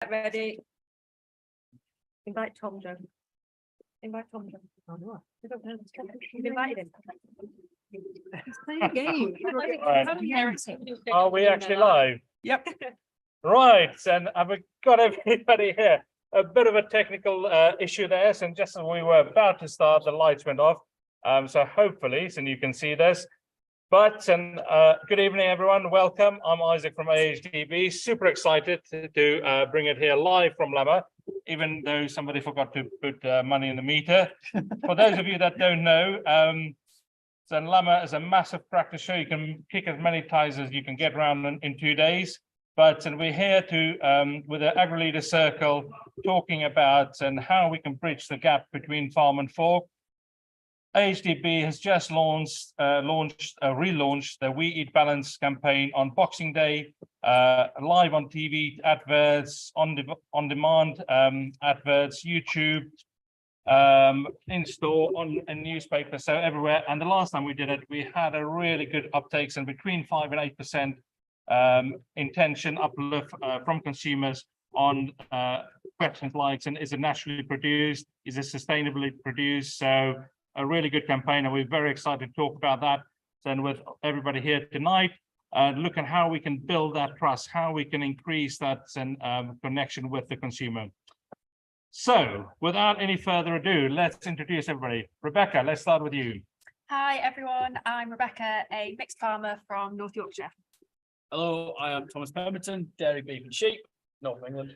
Ready? Invite Tom, Joe. Invite Tom, Joe. Oh, no. I don't know. You've invited him. He's playing a game. Are we actually live? Yep. Right, and I've got everybody here. A bit of a technical issue there, so just as we were about to start, the lights went off. So hopefully, you can see this. But good evening, everyone. Welcome. I'm Isaac from AHDB. Super excited to bring it here live from Lama, even though somebody forgot to put money in the meter. For those of you that don't know, so Lama is a massive practice show. You can kick as many ties as you can get around in 2 days. But we're here to, with the AgriLeader circle, talking about how we can bridge the gap between farm and fork. AHDB has just relaunched the We Eat Balanced campaign on Boxing Day, live on TV adverts, on demand adverts, YouTube, in store, in newspapers, so everywhere. And the last time we did it, we had a really good uptakes, and between 5 and 8% intention uplift from consumers on questions like, and is it naturally produced? Is it sustainably produced? So a really good campaign, and we're very excited to talk about that. And with everybody here tonight, look at how we can build that trust, how we can increase that connection with the consumer. So without any further ado, let's introduce everybody. Rebecca, let's start with you. Hi, everyone. I'm Rebecca, a mixed farmer from North Yorkshire. Hello, I am Thomas Pemberton, dairy, beef and sheep, North England.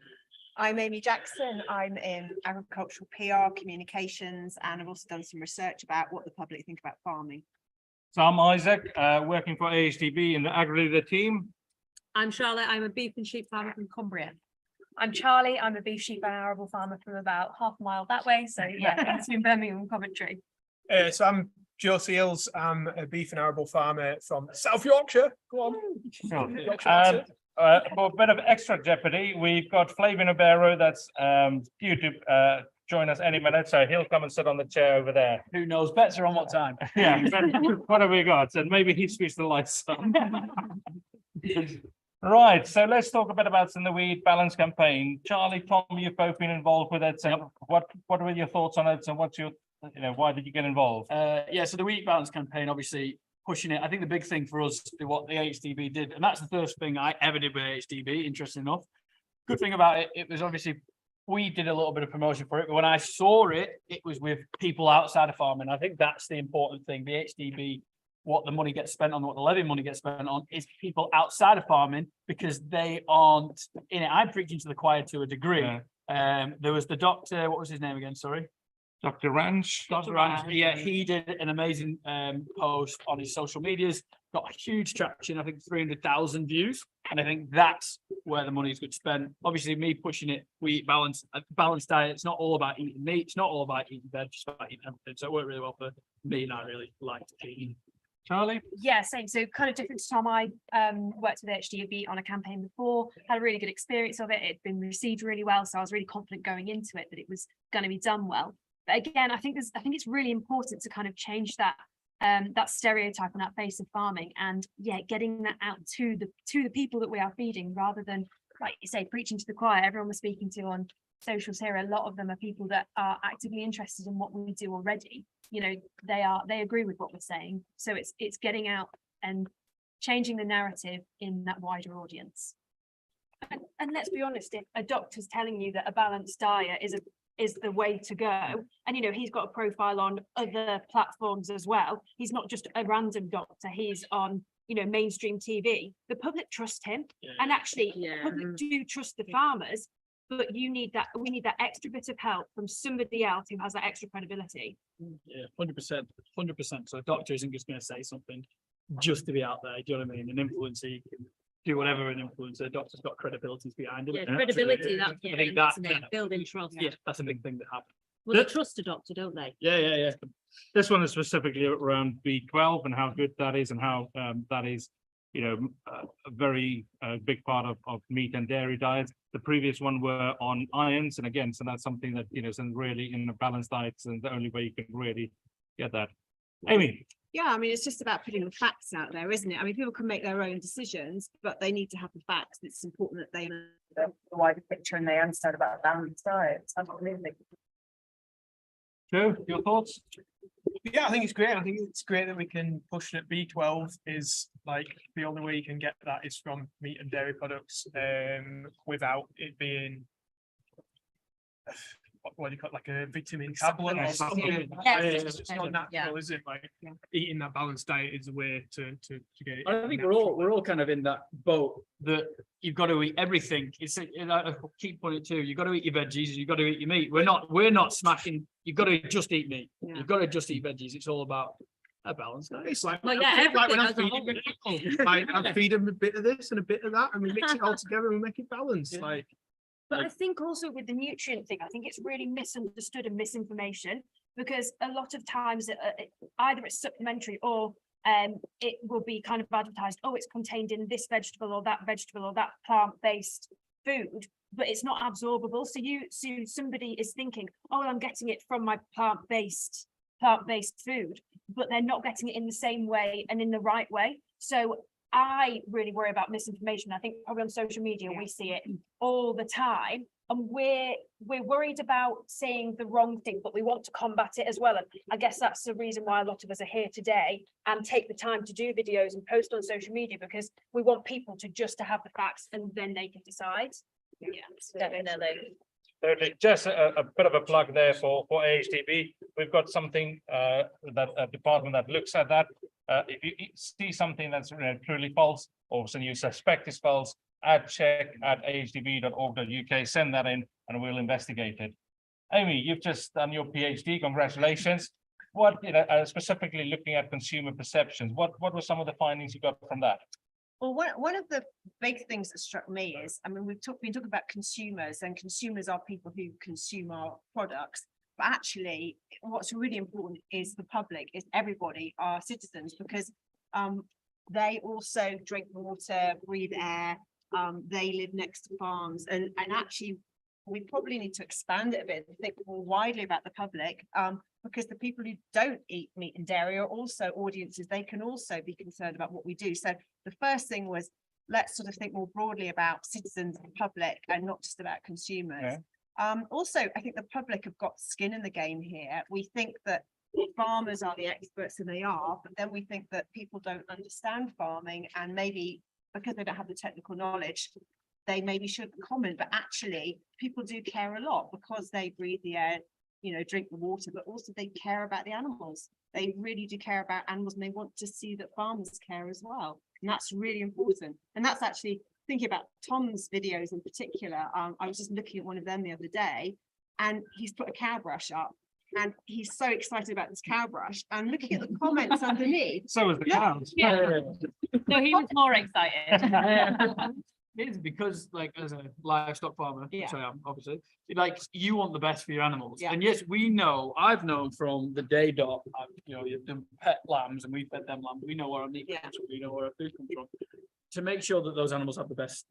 I'm Amy Jackson. I'm in agricultural PR, communications, and I've also done some research about what the public think about farming. So I'm Isaac, working for AHDB in the AgriLeader team. I'm Charlotte. I'm a beef and sheep farmer from Cumbria. I'm Charlie. I'm a beef, sheep and arable farmer from about half a mile that way. So yeah, between Birmingham and Coventry. So I'm Joe Seels. I'm a beef and arable farmer from South Yorkshire. Go on. Sure. For a bit of extra jeopardy, we've got Flavian Obiero that's due to join us any minute, so he'll come and sit on the chair over there. Who knows better on what time? Yeah, what have we got? And maybe he switched the lights on. Right, so let's talk a bit about the We Eat Balance campaign. Charlie, Tom, you've both been involved with it. So what were your thoughts on it, and what's your, why did you get involved? Yeah, so the We Eat Balance campaign, obviously pushing it. I think the big thing for us, what the AHDB did, and that's the first thing I ever did with AHDB, interesting enough. Good thing about it, it was obviously, we did a little bit of promotion for it, but when I saw it, it was with people outside of farming. I think that's the important thing. The AHDB, what the money gets spent on, what the levy money gets spent on, is people outside of farming, because they aren't in it. I'm preaching to the choir to a degree. Yeah. There was the doctor, what was his name again? Sorry. Dr. Ranch. Dr. Ranch, yeah, he did an amazing post on his social medias, got a huge traction, I think 300,000 views. And I think that's where the money is good spent. Obviously, me pushing it, we eat balanced diet. It's not all about eating meat. It's not all about eating veg, it's about eating everything. So it worked really well for me, and I really liked eating. Charlie? Yeah, same. So kind of different to Tom. I worked with HDB on a campaign before, had a really good experience of it. It'd been received really well, so I was really confident going into it that it was going to be done well. But again, I think it's really important to kind of change that that stereotype and that face of farming, and yeah, getting that out to the people that we are feeding, rather than, like you say, preaching to the choir. Everyone we're speaking to on socials here, a lot of them are people that are actively interested in what we do already. They agree with what we're saying. So it's getting out and changing the narrative in that wider audience. And let's be honest, if a doctor's telling you that a balanced diet is the way to go, and he's got a profile on other platforms as well, he's not just a random doctor, he's on mainstream TV, the public trust him. And actually the public do trust the farmers, but we need that extra bit of help from somebody else who has that extra credibility. Yeah, 100%. So a doctor isn't just going to say something just to be out there. Do you know what I mean? An influencer, you can do whatever an influencer. A doctor's got credibility behind it. Yeah, credibility. I think that building trust. Yeah, that's a big thing that happens. Well, they trust a doctor, don't they? Yeah. This one is specifically around B12 and how good that is, and how that is, a very big part of meat and dairy diets. The previous one were on irons, and again, so that's something that is really in a balanced diet, and the only way you can really get that. Amy, Yeah, I mean, it's just about putting the facts out there, isn't it? I mean, people can make their own decisions, but they need to have the facts. It's important that they know the wider picture and they understand about a balanced diet. Absolutely. Joe, your thoughts? Yeah, I think it's great. I think it's great that we can push that B12 is like the only way you can get that is from meat and dairy products, without it being what do you call it, like a vitamin tablet or something. Yes. It's just not natural, is it? Like eating that balanced diet is the way to get it. I think we're all kind of in that boat that you've got to eat everything. I keep putting it too. You've got to eat your veggies. You've got to eat your meat. We're not smashing. You've got to just eat meat. Yeah. You've got to just eat veggies. It's all about a balance. It's like, Well, yeah, like when I'm everything feeding as a whole. people, like I feed them a bit of this and a bit of that, and we mix it all together and we make it balanced. Like, But I think also with the nutrient thing, I think it's really misunderstood and misinformation, because a lot of times either it's supplementary or it will be kind of advertised, oh, it's contained in this vegetable or that plant-based food, but it's not absorbable. So somebody is thinking, oh, well, I'm getting it from my plant-based food, but they're not getting it in the same way and in the right way. So I really worry about misinformation. I think probably on social media, we see it all the time. And we're worried about saying the wrong thing, but we want to combat it as well. And I guess that's the reason why a lot of us are here today and take the time to do videos and post on social media, because we want people to have the facts and then they can decide. Yeah, definitely. Thirdly, just a bit of a plug there for AHDB. We've got something that a department that looks at that. If you see something that's truly false, or something you suspect is false, check@ahdb.org.uk, send that in and we'll investigate it. Amy, you've just done your PhD, congratulations. What, specifically looking at consumer perceptions, what were some of the findings you got from that? Well, one of the big things that struck me is, I mean, we've been talking about consumers, and consumers are people who consume our products. But actually, what's really important is the public, is everybody, our citizens, because they also drink water, breathe air, they live next to farms, and actually we probably need to expand it a bit and think more widely about the public, because the people who don't eat meat and dairy are also audiences. They can also be concerned about what we do. So the first thing was, let's sort of think more broadly about citizens and public and not just about consumers. Yeah. Also, I think the public have got skin in the game here. We think that farmers are the experts, and they are, but then we think that people don't understand farming, and maybe because they don't have the technical knowledge, they maybe shouldn't comment. But actually, people do care a lot, because they breathe the air, drink the water, but also they care about the animals. They really do care about animals, and they want to see that farmers care as well. And that's really important. And that's actually thinking about Tom's videos in particular. I was just looking at one of them the other day, and he's put a cow brush up, and he's so excited about this cow brush, and looking at the comments underneath. So was the cows. Yeah. No, he was more excited. It is, because like as a livestock farmer, Yeah. which I am obviously, like you want the best for your animals. Yeah. And yes, I've known from the day dot, you've done pet lambs and we fed them lambs. We know where our meat Yeah. comes from, we know where our food comes from. To make sure that those animals have the best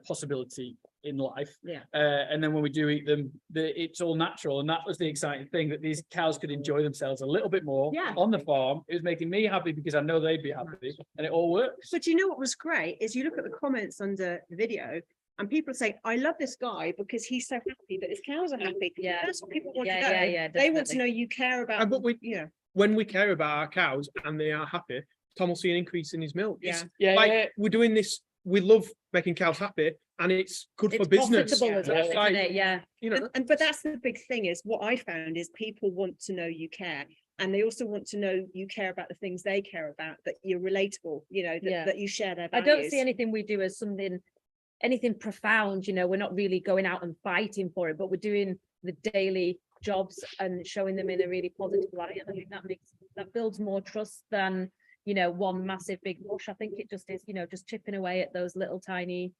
possibility in life. Yeah. And then when we do eat them, it's all natural. And that was the exciting thing, that these cows could enjoy themselves a little bit more Yeah. on the farm. It was making me happy because I know they'd be happy, and it all works. But you know what was great is you look at the comments under the video, and people say, I love this guy because he's so happy that his cows are happy. Yeah. That's what people want to Yeah, know. yeah, yeah, They want to definitely. know you care about, but we, yeah. when we care about our cows and they are happy, Tom will see an increase in his milk. Yeah. Yeah, Like, we're doing this, we love making cows happy, and it's good for business. Profitable as well, It's like, isn't it? Yeah. But that's the big thing, is what I found is people want to know you care, and they also want to know you care about the things they care about, that you're relatable, that you share their I values. don't see anything we do as anything profound, we're not really going out and fighting for it, but we're doing the daily jobs and showing them in a really positive light. And I think that builds more trust than, one massive big push. I think it just is, just chipping away at those little tiny,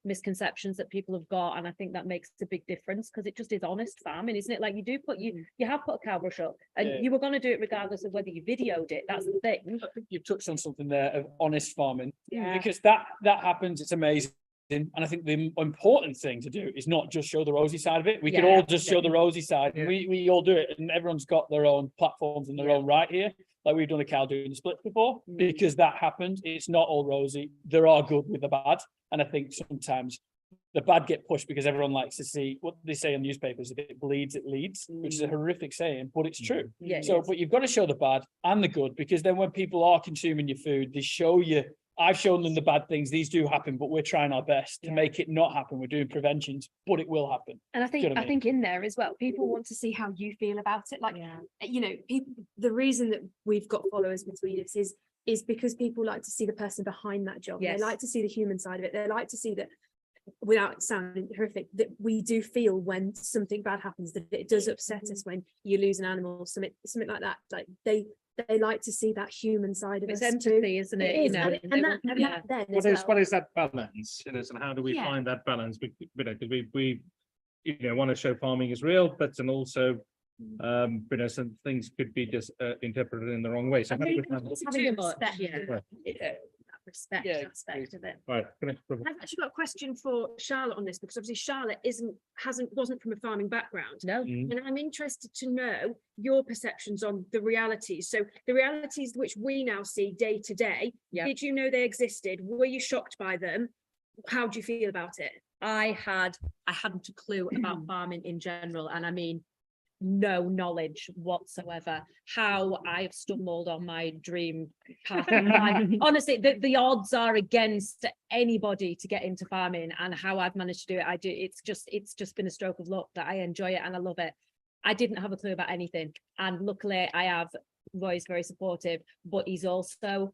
misconceptions that people have got. And I think that makes a big difference, because it just is honest farming, isn't it? Like you have put a cow brush up, and Yeah. you were going to do it regardless of whether you videoed it. That's the thing. I think you've touched on something there of honest farming, Yeah. because that happens. It's amazing. And I think the important thing to do is not just show the rosy side of it. We can Yeah, all just show the rosy side. Yeah. We all do it, and everyone's got their own platforms and their own right here. like we've done a cow doing the splits before, because that happened. It's not all rosy. There are good with the bad. And I think sometimes the bad get pushed because everyone likes to see what they say in newspapers. If it bleeds, it leads, which is a horrific saying, but it's true. Yeah. So, but you've got to show the bad and the good, because then when people are consuming your food, they show you, I've shown them the bad things. These do happen, but we're trying our best to make it not happen. We're doing preventions, but it will happen. And I Do you think, know what I I think in there as well, people want to see how you feel about it. Like, Yeah. you know, people, the reason that we've got followers between us is because people like to see the person behind that job. Yes. They like to see the human side of it. They like to see that, without sounding horrific, that we do feel when something bad happens, that it does upset us when you lose an animal, something like that. Like they like to see that human side of It's us too. empathy, isn't it? It is, You know, and they that, want- and yeah. that then What as is, well. what is that balance? You know, and how do we Yeah. find that balance? Because we, you know, want to show farming is real, but and also, you know, some things could be just interpreted in the wrong way. So I how do we think find it's that? having Too much, respect, yeah. Right. that respect Yeah, aspect of it. Right, can I- I've actually got a question for Charlotte on this, because obviously Charlotte wasn't from a farming background. No, Mm. And I'm interested to know your perceptions on the realities. So the realities which we now see day to day, Yeah. did you know they existed? Were you shocked by them? How do you feel about it? I hadn't a clue about farming in general, and I mean, no knowledge whatsoever. How I've stumbled on my dream path in life. Honestly, the odds are against anybody to get into farming, and how I've managed to do it, I do. It's just been a stroke of luck that I enjoy it and I love it. I didn't have a clue about anything, and luckily I have Roy's very supportive, but he's also,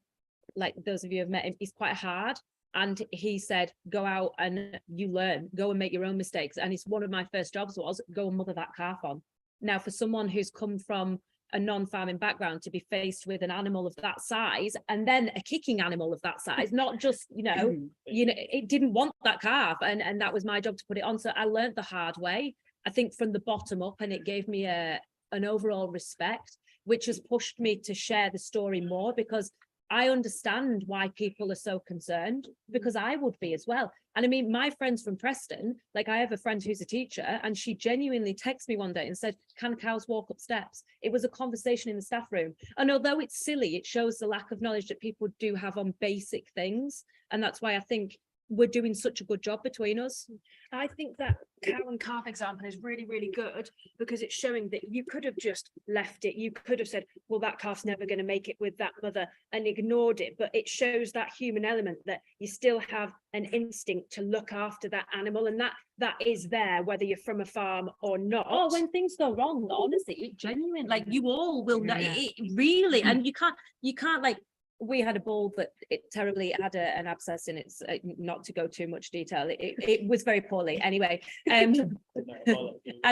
like those of you who have met him, he's quite hard. And he said, go out and you learn, go and make your own mistakes. And it's one of my first jobs was go and mother that calf on. Now, for someone who's come from a non-farming background to be faced with an animal of that size, and then a kicking animal of that size, not just, it didn't want that calf, and that was my job to put it on. So I learned the hard way, I think, from the bottom up, and it gave me an overall respect, which has pushed me to share the story more, because I understand why people are so concerned, because I would be as well. And I mean, my friends from Preston, like I have a friend who's a teacher, and she genuinely texted me one day and said, can cows walk up steps? It was a conversation in the staff room. And although it's silly, it shows the lack of knowledge that people do have on basic things. And that's why I think we're doing such a good job between us. I think that cow and calf example is really, really good, because it's showing that you could have just left it. You could have said, well, that calf's never going to make it with that mother, and ignored it. But it shows that human element, that you still have an instinct to look after that animal, and that is there, whether you're from a farm or not. Oh, when things go wrong, honestly, it genuine, like you all will know Yeah. it really, and you can't like, we had a bull that it terribly had an abscess in its, not to go too much detail, it was very poorly anyway. I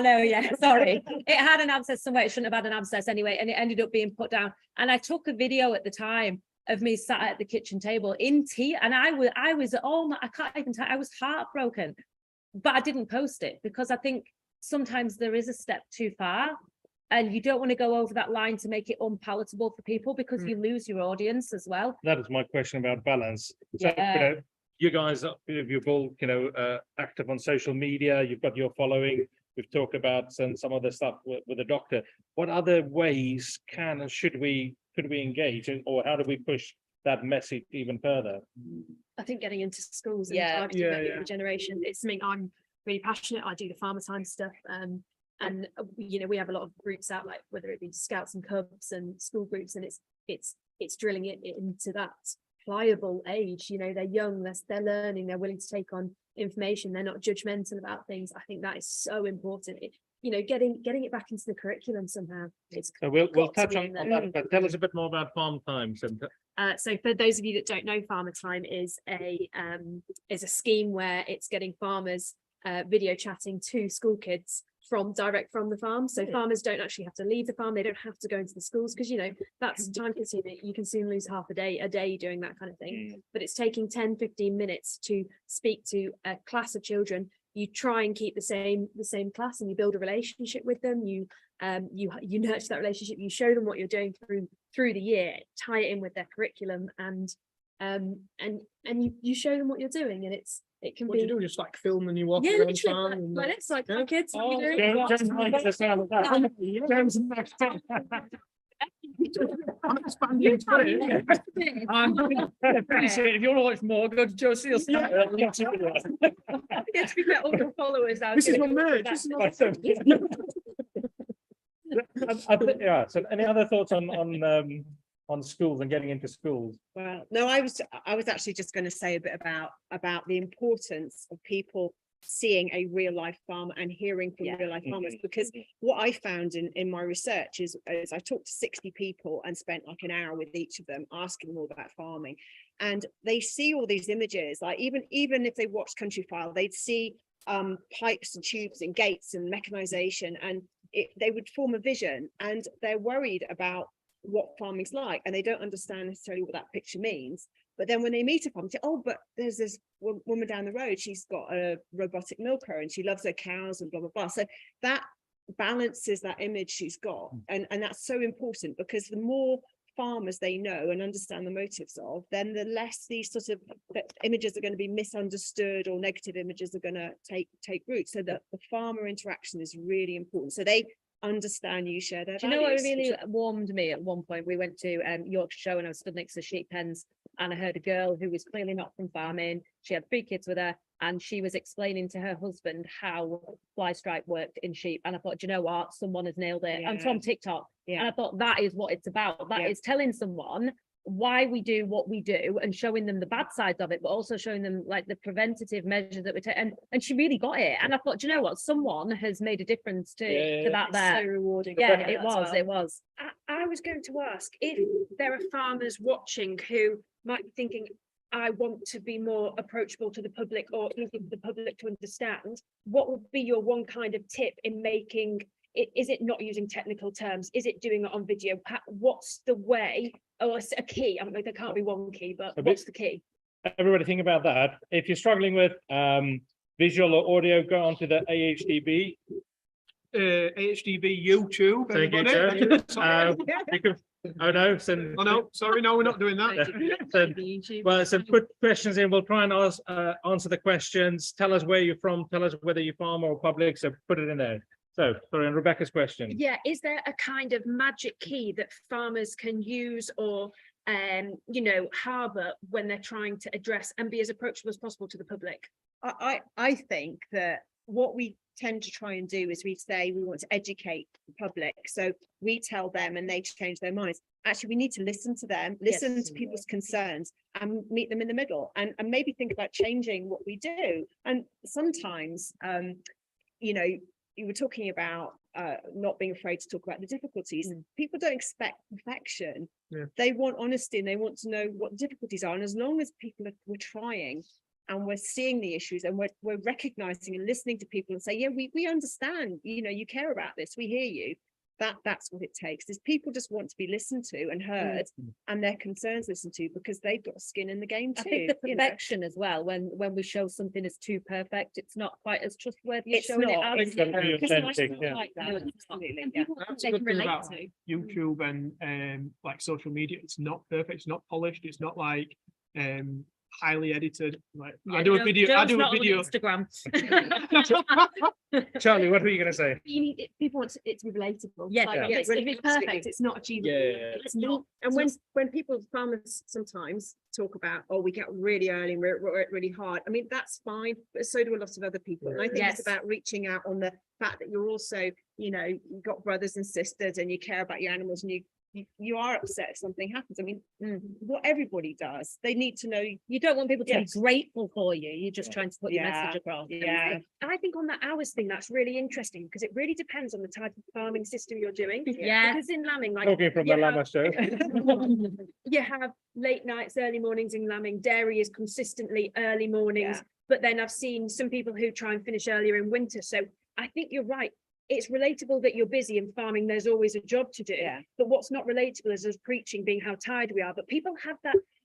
know, yeah, sorry. It had an abscess somewhere, it shouldn't have had an abscess anyway, and it ended up being put down. And I took a video at the time of me sat at the kitchen table in tea, and I was, oh my, I can't even tell, I was heartbroken, but I didn't post it, because I think sometimes there is a step too far. And you don't want to go over that line to make it unpalatable for people, because you lose your audience as well. That is my question about balance. So, Yeah. you guys, you've all, active on social media, you've got your following. We've talked about some other stuff with the doctor. What other ways can and could we engage, or how do we push that message even further? I think getting into schools and Yeah. targeting Yeah, that yeah. younger generation, it's something I'm really passionate. I do the farmer time stuff. And we have a lot of groups out, like whether it be Scouts and Cubs and school groups, and it's drilling it into that pliable age. They're young, they're learning, they're willing to take on information, they're not judgmental about things. I think that is so important. Getting it back into the curriculum somehow. It's So we'll got to touch be on in there. that, but tell us a bit more about farm times. So for those of you that don't know, Farmer Time is a scheme where it's getting farmers video chatting to school kids direct from the farm. So farmers don't actually have to leave the farm. They don't have to go into the schools, because that's time consuming. You can soon lose half a day doing that kind of thing. But it's taking 10-15 minutes to speak to a class of children. You try and keep the same class, and you build a relationship with them. You nurture that relationship. You show them what you're doing through the year, tie it in with their curriculum, and you show them what you're doing, and it can What do be. you do? Just like film and you walk Yeah, around literally, farm and like this, like, yeah. "Hi, kids, what are you doing?" James likes the sound of that. I'm expanding today. I'm appreciate if you want to watch more, go to Joe Seals. Yes, we get all the followers out. This is my merch. This is my. Yeah, so any other thoughts on schools and getting into schools? Well, no, I was actually just going to say a bit about the importance of people seeing a real life farmer and hearing from real life farmers, because what I found in my research is I talked to 60 people and spent like an hour with each of them asking them all about farming, and they see all these images, like even if they watch Countryfile, they'd see pipes and tubes and gates and mechanization, and they would form a vision, and they're worried about what farming's like, and they don't understand necessarily what that picture means. But then when they meet a farmer, they say, oh, but there's this woman down the road, she's got a robotic milker and she loves her cows and blah, blah, blah. So that balances that image she's got. And that's so important, because the more farmers they know and understand the motives of, then the less these sort of images are going to be misunderstood, or negative images are going to take root. So that the farmer interaction is really important. So they understand you, share their Do you know what values. really warmed me at one point? We went to Yorkshire Show, and I was stood next to the sheep pens, and I heard a girl who was clearly not from farming. She had 3 kids with her, and she was explaining to her husband how fly stripe worked in sheep. And I thought, do you know what? Someone has nailed it. And from TikTok. And I thought that is what it's about. That is telling someone why we do what we do and showing them the bad sides of it, but also showing them like the preventative measures that we take. And she really got it. And I thought, do you know what? Someone has made a difference to that there. So rewarding. Yeah, it was. It was. I was going to ask if there are farmers watching who might be thinking, I want to be more approachable to the public, or easy for the public to understand. What would be your one kind of tip in making it? Is it not using technical terms? Is it doing it on video? What's the way, or a key? I mean, there can't be one key, but what's the key? Everybody think about that. If you're struggling with visual or audio, go onto the AHDB. AHDB YouTube. Thank you, everybody. Joe. You can, oh no, send, Oh no, sorry, no, we're not doing that. well, so put questions in. We'll try and answer the questions. Tell us where you're from. Tell us whether you're farmer or public. So put it in there. So, sorry, and Rebecca's question. Yeah, is there a kind of magic key that farmers can use or harbour when they're trying to address and be as approachable as possible to the public? I think that what we tend to try and do is we say we want to educate the public, so we tell them and they change their minds. Actually, we need to listen to them, listen to people's concerns, and meet them in the middle, and maybe think about changing what we do. And sometimes you were talking about not being afraid to talk about the difficulties. People don't expect perfection. They want honesty, and they want to know what the difficulties are. And as long as we're trying, and we're seeing the issues, and we're recognizing and listening to people and say, yeah, we understand, you care about this, we hear you. That's what it takes, is people just want to be listened to and heard, and their concerns listened to, because they've got skin in the game too. I think the perfection as well, when we show something as too perfect, it's not quite as trustworthy as showing it as. It's got to be authentic, yeah. Like that. Absolutely, And yeah. people That's they a can good thing relate about to. YouTube and like social media. It's not perfect, it's not polished, it's not like highly edited. Like I do a video. Instagram. Charlie, what were you going to say? You need people want it to be relatable. Yes, Like, yeah. if it's perfect, it's not achievable. It's not. And when farmers sometimes talk about, oh, we get really early and we're really hard. I mean, that's fine, but so do a lot of other people. And I think it's about reaching out on the fact that you're also, you've got brothers and sisters, and you care about your animals, and you are upset if something happens. I mean, what everybody does, they need to know. You don't want people to be grateful for you. You're just trying to put your message across. Yeah. I think on that hours thing, that's really interesting, because it really depends on the type of farming system you're doing. Yeah. Because in lambing, like Talking from the Llama show. you have late nights, early mornings in lambing. Dairy is consistently early mornings. Yeah. But then I've seen some people who try and finish earlier in winter. So I think you're right. It's relatable that you're busy in farming. There's always a job to do. Yeah. But what's not relatable is us preaching being how tired we are. But people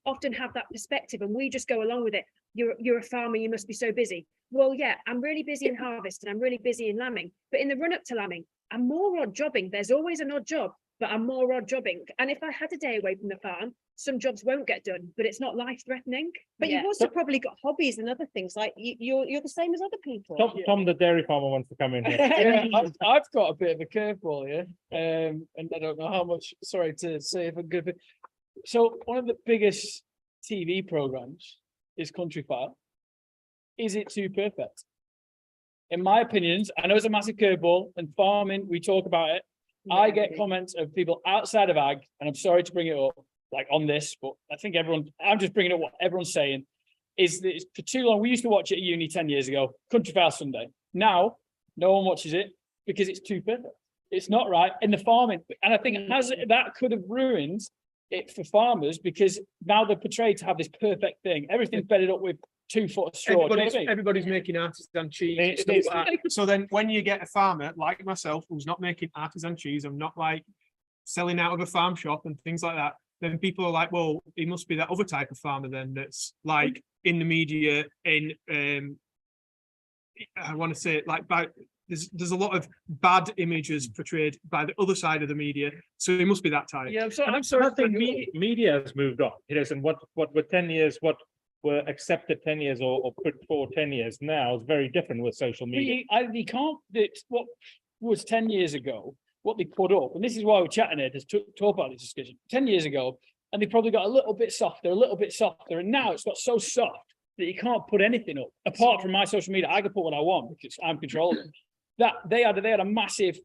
often have that perspective, and we just go along with it. You're a farmer, you must be so busy. Well, yeah, I'm really busy in harvest and I'm really busy in lambing. But in the run up to lambing, I'm more odd jobbing. There's always an odd job, but I'm more odd jobbing. And if I had a day away from the farm, some jobs won't get done, but it's not life threatening. But Yeah. you've also probably got hobbies and other things, like you're the same as other people. Tom, the dairy farmer, wants to come in here. Yeah, I've got a bit of a curveball here, and I don't know how much, sorry to say if I'm good. So one of the biggest TV programs is Country File. Is it too perfect? In my opinions, I know it's a massive curveball, and farming, we talk about it. I get comments of people outside of ag, and I'm sorry to bring it up, like on this, but I think I'm just bringing up what everyone's saying, is that for too long, we used to watch it at uni 10 years ago, Country File Sunday. Now, no one watches it because it's too perfect. It's not right in the farming. And I think that could have ruined it for farmers, because now they're portrayed to have this perfect thing. Everything's bedded up with 2 foot of straw. Everybody's making artisan cheese. and stuff like that. So then when you get a farmer like myself, who's not making artisan cheese, I'm not like selling out of a farm shop and things like that, then people are like, well, he must be that other type of farmer then that's like in the media, I want to say like there's a lot of bad images portrayed by the other side of the media, so he must be that type. Yeah, I'm sorry. I think media has moved on. It is, and what were 10 years, what were accepted 10 years or put forward 10 years now is very different with social media. You can't, what was 10 years ago, what they put up, and this is why we're chatting here, to talk about this discussion, 10 years ago, and they probably got a little bit softer, and now it's got so soft that you can't put anything up, apart from my social media. I can put what I want because I'm controlling. That they had a massive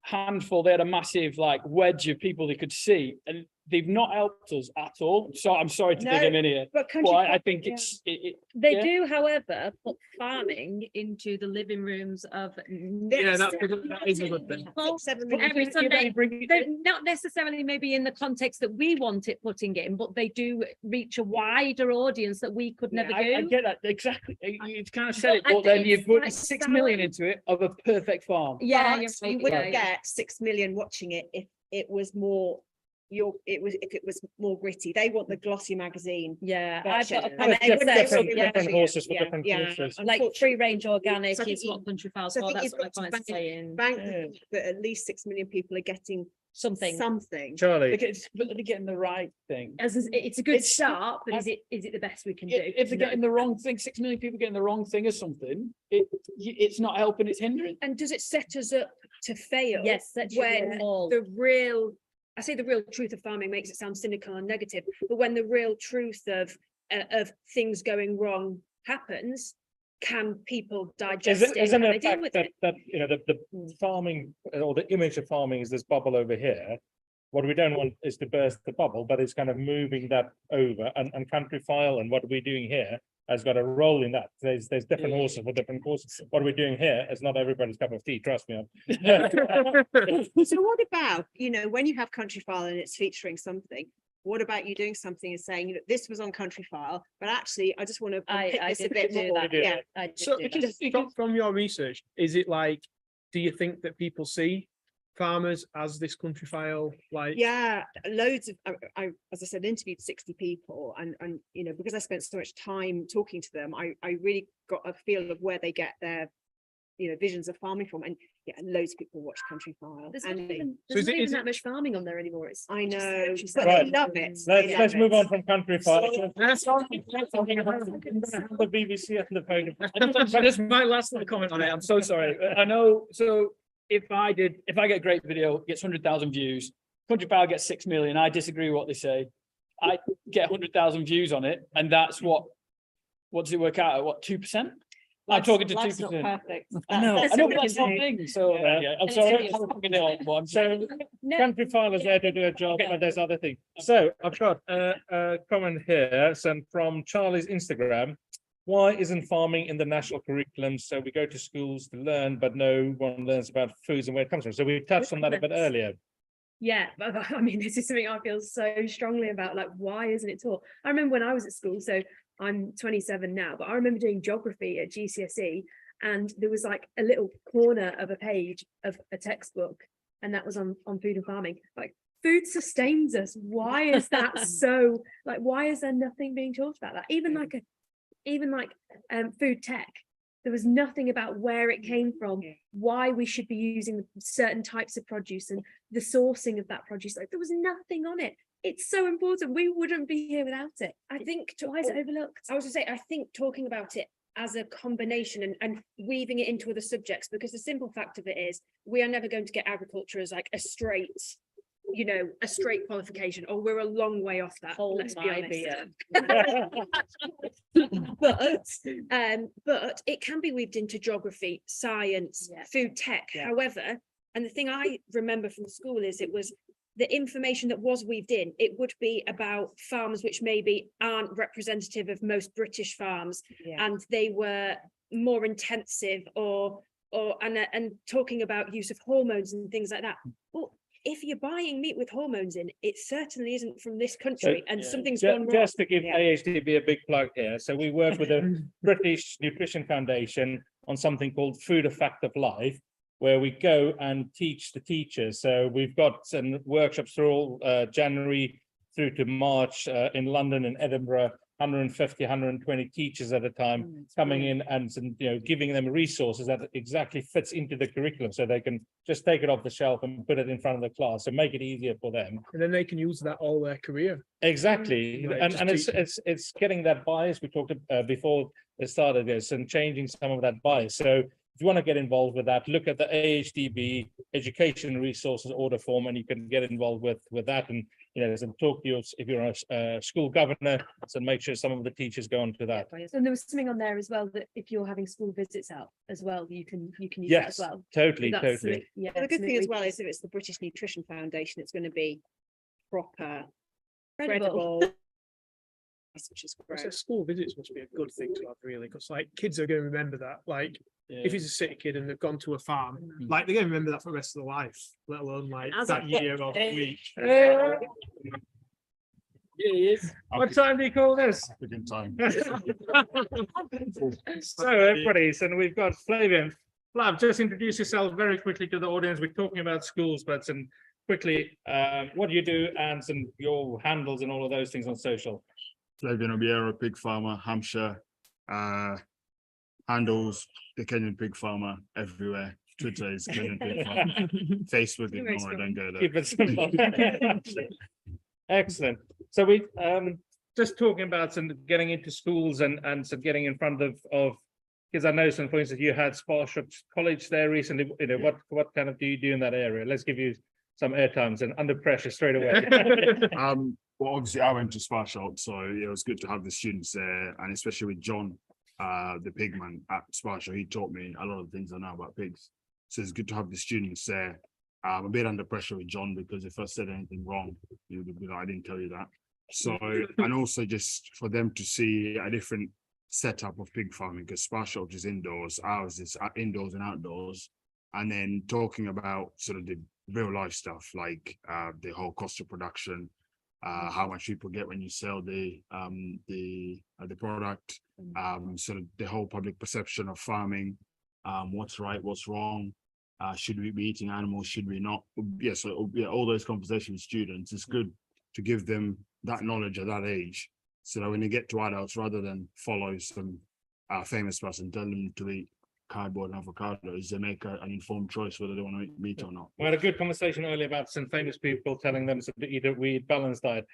handful, they had a massive like wedge of people they could see, and they've not helped us at all. So I'm sorry to dig them in here, But but I think it's They yeah. do, however, put farming into the living rooms of. Yeah, that is a good thing. Well, 7 every million. Sunday, they're not necessarily maybe in the context that we want it putting in, but they do reach a wider audience that we could never I do. get that exactly. You've kind of said it, I but then think you it's put like 6 million into it of a perfect farm. Yeah, But you're you right, wouldn't yeah. get 6 million watching it if it was more if it was more gritty. They want the glossy magazine. Yeah, That's I've got a it. comment And to they say, wouldn't yeah, different horses for yeah, different yeah. courses. like free range organic So I think is what Country File's so I for, think that's you've what my got to comment's saying, bank that at least 6 million people are getting something. something. Charlie, But they're getting the right thing. It's a good It's- start, but is it the best we can do? If they're No. getting the wrong thing, 6 million people getting the wrong thing or something, it's not helping, it's hindering. And does it set us up to fail? Yes, that's your when all. the real, I say the real truth of farming makes it sound cynical and negative, but when the real truth of things going wrong happens, can people digest it? isn't Can it they a deal with fact that, it? the farming or the image of farming is this bubble over here? What we don't want is to burst the bubble, but it's kind of moving that over, and Country File and what we're doing here has got a role in that. There's different Yeah. horses for different courses. What we're doing here is not everybody's cup of tea, trust me. So what about, when you have Country File and it's featuring something, what about you doing something and saying, this was on Country File, but actually I just want to pick I this a did bit do more. that. Yeah. I did So do that. from your research, is it like, do you think that people see farmers as this Country File, like? Yeah, loads of, I as I said, interviewed 60 people and because I spent so much time talking to them, I really got a feel of where they get their visions of farming from, and yeah, loads of people watch Country File. There's not And even, So is there's not it- even is it- that much farming on there anymore. It's I just know, countryside. but they Right. love it. They Let's love move it. on from Country File. The BBC and the podium. That's my last little comment on it. I'm so sorry. I know, so if I get a great video, gets 100,000 views, Country File gets 6 million, I disagree with what they say. I get 100,000 views on it, and that's what does it work out at, what, 2%? I'm talking to Life's not 2%. perfect. I know, That's but what we that's can one do. thing, so, Yeah. yeah, I'm And sorry. it's I'm fucking ill, but I'm So No. Country File is there to do a job, but there's other things. So I've got a comment here sent from Charlie's Instagram. Why isn't farming in the national curriculum? So we go to schools to learn, but no one learns about foods and where it comes from. So we touched on that a bit earlier. Yeah, but I mean, this is something I feel so strongly about. Like, why isn't it taught? I remember when I was at school, so I'm 27 now, but I remember doing geography at GCSE, and there was like a little corner of a page of a textbook, and that was on food and farming. Like, food sustains us. Why is that so? Like, why is there nothing being taught about that? Even like food tech. There was nothing about where it came from, why we should be using certain types of produce and the sourcing of that produce. Like, there was nothing on it. it's so important. We wouldn't be here without it. I think, Why is it overlooked? I was to say, I think talking about it as a combination and weaving it into other subjects, because the simple fact of it is we are never going to get agriculture as like a straight, you know, a straight qualification, or we're a long way off that. Hold Let's be my honest. beer. But it can be weaved into geography, science, Yeah. food tech. Yeah. However, and the thing I remember from school is it was the information that was weaved in, it would be about farms which maybe aren't representative of most British farms, Yeah. and they were more intensive and talking about use of hormones and things like that. Well, if you're buying meat with hormones in, it certainly isn't from this country, and yeah. something's gone wrong. Just to give AHDB a big plug here, so we work with the British Nutrition Foundation on something called Food a Fact of Life, where we go and teach the teachers. So we've got some workshops through all January through to March in London and Edinburgh, 150, 120 teachers at a time coming in and giving them resources that exactly fits into the curriculum, so they can just take it off the shelf and put it in front of the class and make it easier for them. And then they can use that all their career. Exactly, Right, and just it's getting that bias we talked before it started this, and changing some of that bias. So if you want to get involved with that, look at the AHDB Education Resources Order Form, and you can get involved with that, and and talk to you if you're a school governor, so make sure some of the teachers go on to that. And there was something on there as well, that if you're having school visits out as well, you can use that as Yes, well. totally, That's totally. something- Yeah. Well, the good something thing as we- well is if it's the British Nutrition Foundation, it's going to be proper, Credible. credible. Which is So great. school visits must be a good thing to have, really, because like kids are going to remember that. Like if it's a city kid and they've gone to a farm, like they're going to remember that for the rest of their life, let alone like As that a- year or week. Yeah, he is. What time do you call this? Good time. So everybody, so we've got Flavian. Flav, just introduce yourself very quickly to the audience. We're talking about schools, but quickly, what do you do, and your handles and all of those things on social? Flavian Obiero, pig farmer, Hampshire, handles the Kenyan pig farmer everywhere. Twitter is Kenyan pig farmer. Facebook, ignore it, don't go there. Keep it simple. Excellent. So we just talking about some getting into schools and some getting in front of because I know some, for instance, you had Sparshot College there recently. What kind of do you do in that area? Let's give you some airtimes and under pressure straight away. Well, obviously I went to Sparshot, so it was good to have the students there, and especially with John, the pigman at Sparshot. He taught me a lot of things I know about pigs. So it's good to have the students there. I'm a bit under pressure with John, because if I said anything wrong, he would be like, I didn't tell you that. So, and also just for them to see a different setup of pig farming, because Sparshot is indoors, ours is indoors and outdoors. And then talking about sort of the real life stuff, like the whole cost of production, how much people get when you sell the product, sort of the whole public perception of farming, what's right, what's wrong. Should we be eating animals? Should we not? Yeah, so yeah, all those conversations with students, it's good to give them that knowledge at that age, so that when they get to adults, rather than follow some famous person, tell them to eat cardboard and avocados, they make an informed choice whether they want to eat meat or not. We had a good conversation earlier about some famous people telling them to eat balanced diet.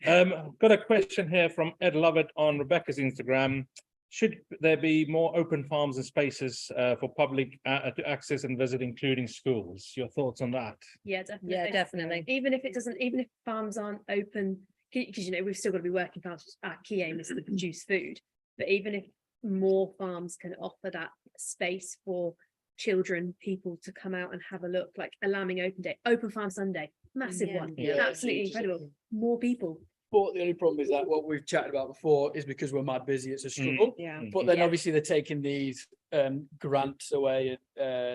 Got a question here from Ed Lovett on Rebecca's Instagram. Should there be more open farms and spaces for public to access and visit, including schools? Your thoughts on that? Yeah, definitely. Yeah, definitely. Even if farms aren't open, because we've still got to be working farms. Our key aim is to produce food, but even if more farms can offer that space for children, people to come out and have a look, like a lambing open day, open farm Sunday, massive one, Yeah. absolutely incredible. More people. But the only problem is that what we've chatted about before is because we're mad busy, it's a struggle. Yeah. But then Yeah. obviously they're taking these grants away,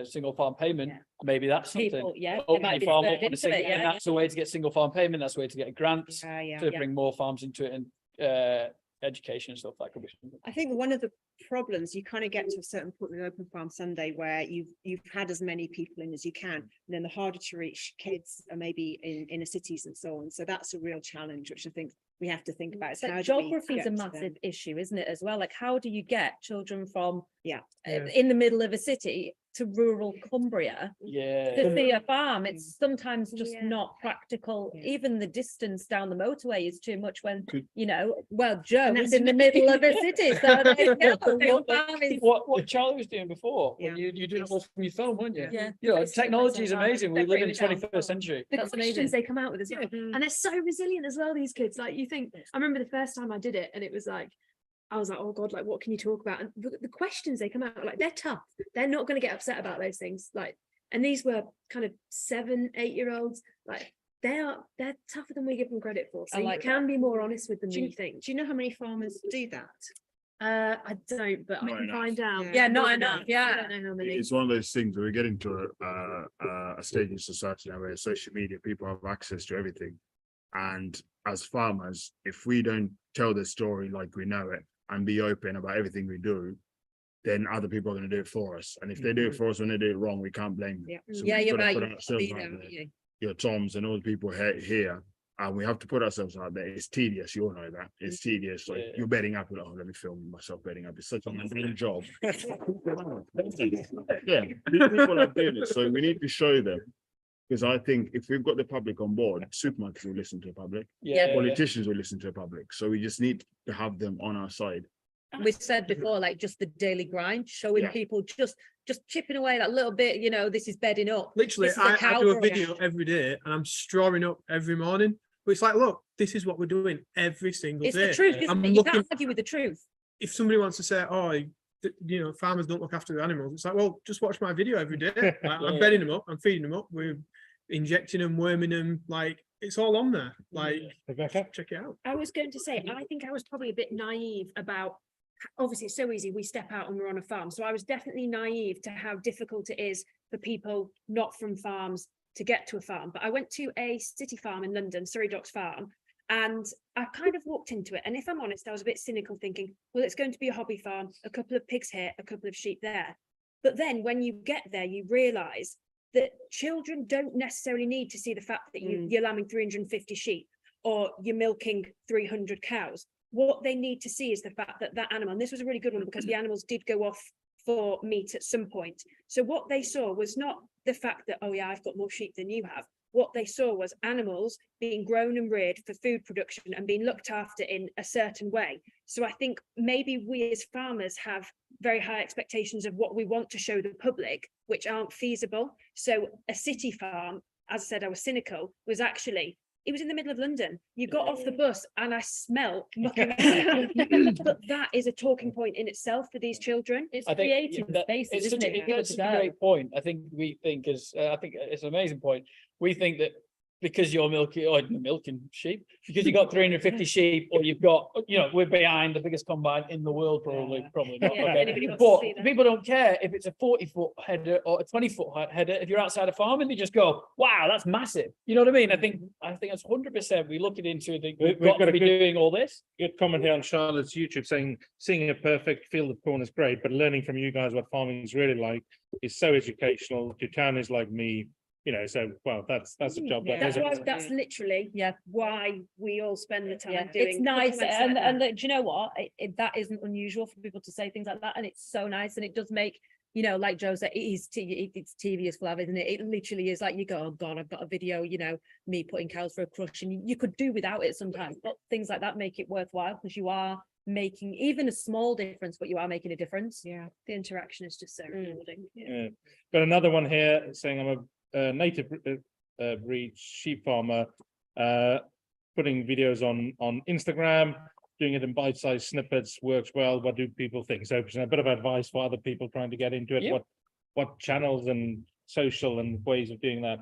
single farm payment. Yeah. Maybe that's something. People, yeah. they Open might your be farm spurred up on a into single, it, and yeah. that's a way to get single farm payment. That's a way to get grants Yeah. to bring more farms into it, and education and stuff. That could be something. I think one of the problems, you kind of get to a certain point with Open Farm Sunday where you've had as many people in as you can, and then the harder to reach kids are maybe in inner cities and so on. So that's a real challenge, which I think we have to think about. Is But how do we geography is get a to massive them? issue, isn't it, as well? Like, how do you get children from Yeah. Yeah. in the middle of a city to rural Cumbria Yeah. to see a farm. It's sometimes just Yeah. not practical. Yeah. Even the distance down the motorway is too much when, Could- you know, well, Joe And is that's- in the middle of a city, so there you go. Your farm is- What Charlie was doing before, when Yeah. you did it all from your phone, weren't you? Yeah. You know, It's so technology is exciting. amazing. We They're live in the bringing it down. 21st century. The That's questions amazing. they come out with as well. Mm. And they're so resilient as well, these kids. Like you think, I remember the first time I did it and it was like, I was like, oh God, like what can you talk about? And the questions they come out, like they're tough. They're not going to get upset about those things. Like, and these were kind of 7, 8-year-olds. Like they're tougher than we give them credit for. So I like you can be more honest with them Do than you- you think. Do you know how many farmers do that? I don't, but I Not can enough. find out. Yeah. Yeah, not enough, yeah. I don't know how many. It's one of those things where we're getting to a stage in society now where social media, people have access to everything. And as farmers, if we don't tell the story like we know it and be open about everything we do, then other people are going to do it for us. And if they do it for us when they do it wrong, we can't blame them. Yeah. So Yeah, we've you're got to right. put You ourselves be out there, there. aren't you? Your Toms and all the people here, and we have to put ourselves out there. It's tedious, you all know that. It's tedious. Like Yeah. you're bedding up, you're like, oh, let me film myself bedding up. It's such a mundane job. Yeah, people are doing it, so we need to show them. Because I think if we've got the public on board, supermarkets will listen to the public, Yeah. politicians will listen to the public. So we just need to have them on our side. We said before, like just the daily grind, showing Yeah. people just chipping away that little bit, you know, this is bedding up. Literally, This is a I cow do a growing. video every day and I'm strawing up every morning. But it's like, look, this is what we're doing every single It's day. the truth, isn't I'm it? You looking- can't argue with the truth. If somebody wants to say, oh, you know, farmers don't look after the animals, it's like, well, just watch my video every day. Like, I'm Yeah. bedding them up, I'm feeding them up, we're injecting them, worming them, like it's all on there. Like, Rebecca? check it out. I was going to say, I think I was probably a bit naive about, obviously it's so easy, we step out and we're on a farm. So I was definitely naive to how difficult it is for people not from farms to get to a farm. But I went to a city farm in London, Surrey Docks Farm, and I kind of walked into it. And if I'm honest, I was a bit cynical thinking, well, it's going to be a hobby farm, a couple of pigs here, a couple of sheep there. But then when you get there, you realise that children don't necessarily need to see the fact that you're lambing 350 sheep or you're milking 300 cows. What they need to see is the fact that that animal, and this was a really good one because the animals did go off for meat at some point. So what they saw was not the fact that, oh yeah, I've got more sheep than you have. What they saw was animals being grown and reared for food production and being looked after in a certain way. So I think maybe we as farmers have very high expectations of what we want to show the public, which aren't feasible. So a city farm, as I said, I was cynical, was actually, it was in the middle of London. You got off the bus and I smelt mucking. But that is a talking point in itself for these children. It's I think creating that- spaces, it's isn't such it? a, for people that's to such a go. great point. I think we think I think it's an amazing point. We think that because you're milking sheep, because you've got 350 sheep, or you've got, you know, we're behind the biggest combine in the world, probably not. Yeah, okay. anybody wants to But see that. people don't care if it's a 40-foot header or a 20-foot header. If you're outside a farm, and they just go, wow, that's massive. You know what I mean? I think that's 100%. We look it into it. We've got to be doing all this. Good comment here on Charlotte's YouTube saying, seeing a perfect field of corn is great, but learning from you guys what farming is really like is so educational. Your town is like me, you know, so, well, that's a job. Yeah. That's There's why, a- that's literally Yeah. why we all spend the time Yeah, doing. it's nice, comments like and that. do you know what? That isn't unusual for people to say things like that, and it's so nice, and it does make, you know, like Joe said, it's tedious, Flav, isn't it? It literally is like you go, oh God, I've got a video, you know, me putting cows for a crush, and you could do without it sometimes, but things like that make it worthwhile because you are making even a small difference, but you are making a difference. Yeah, the interaction is just so rewarding. Yeah. Yeah. Got another one here saying I'm a native breed sheep farmer, putting videos on Instagram, doing it in bite-sized snippets works well. What do people think? So a bit of advice for other people trying to get into it. Yeah. What channels and social and ways of doing that?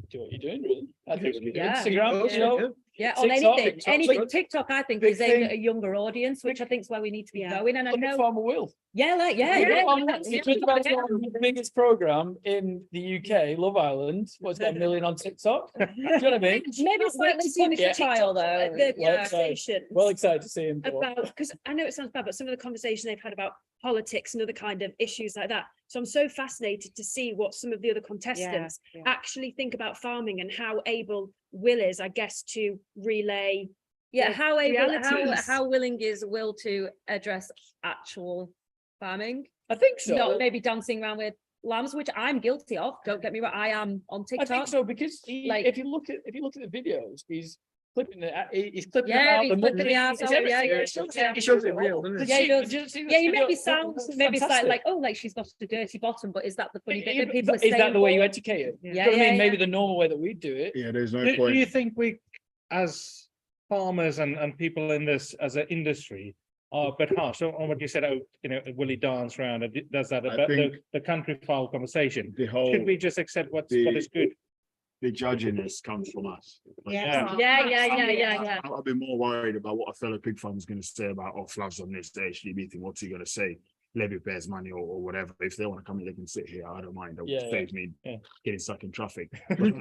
Do what you're doing, really. I think Yeah. Instagram, you know, Yeah, on TikTok, anything, TikTok's anything. good. TikTok, I think, Big is aimed at thing. a younger audience, which I think is where we need to be Yeah. going. And I Look at know, Farmer Will. yeah, like, yeah. It's just about to launch the biggest program in the UK, Love Island. What's got 1 million on TikTok? Do you know what I mean? Maybe a slightly punished trial, though. The Well, conversation Well excited to see him. go on. about, because I know it sounds bad, but some of the conversations they've had about politics and other kind of issues like that. So I'm so fascinated to see what some of the other contestants yeah. actually think about farming and how able Will is, I guess, to relay. Yeah, the how realities. willing is Will to address actual farming? I think so. Not maybe dancing around with lambs, which I'm guilty of. Don't get me wrong, I am on I TikTok. think so, because Like- if you look at the videos, he's clipping it, he's clipping Yeah, out he's the clipping mutton. the arse It's out, yeah, everything. yeah, It shows it yeah. real, Yeah, doesn't he does. Did you see this Yeah, you video? maybe It sounds was maybe slightly fantastic. like, oh, like she's got a dirty bottom, but is that the funny bit Yeah, that people are but is saying? that the way you for? educate it? Yeah, Do you know what I yeah, mean? Maybe yeah. the normal way that we do it. Yeah, there's no Do point. you think we, as farmers and people in this as an industry, are a bit harsh on what you said? Oh, will he dance around and does that I about think the country file conversation? The whole, Should we just accept what the- is good? the judginess comes from us. Yeah. Yeah. I'll be more worried about what a fellow pig farmer is going to say about, oh, Flav's on this, the HDB thing, what's he going to say? Levy pays money or whatever. If they want to come in, they can sit here. I don't mind. That Yeah, would save me yeah. getting stuck in traffic. But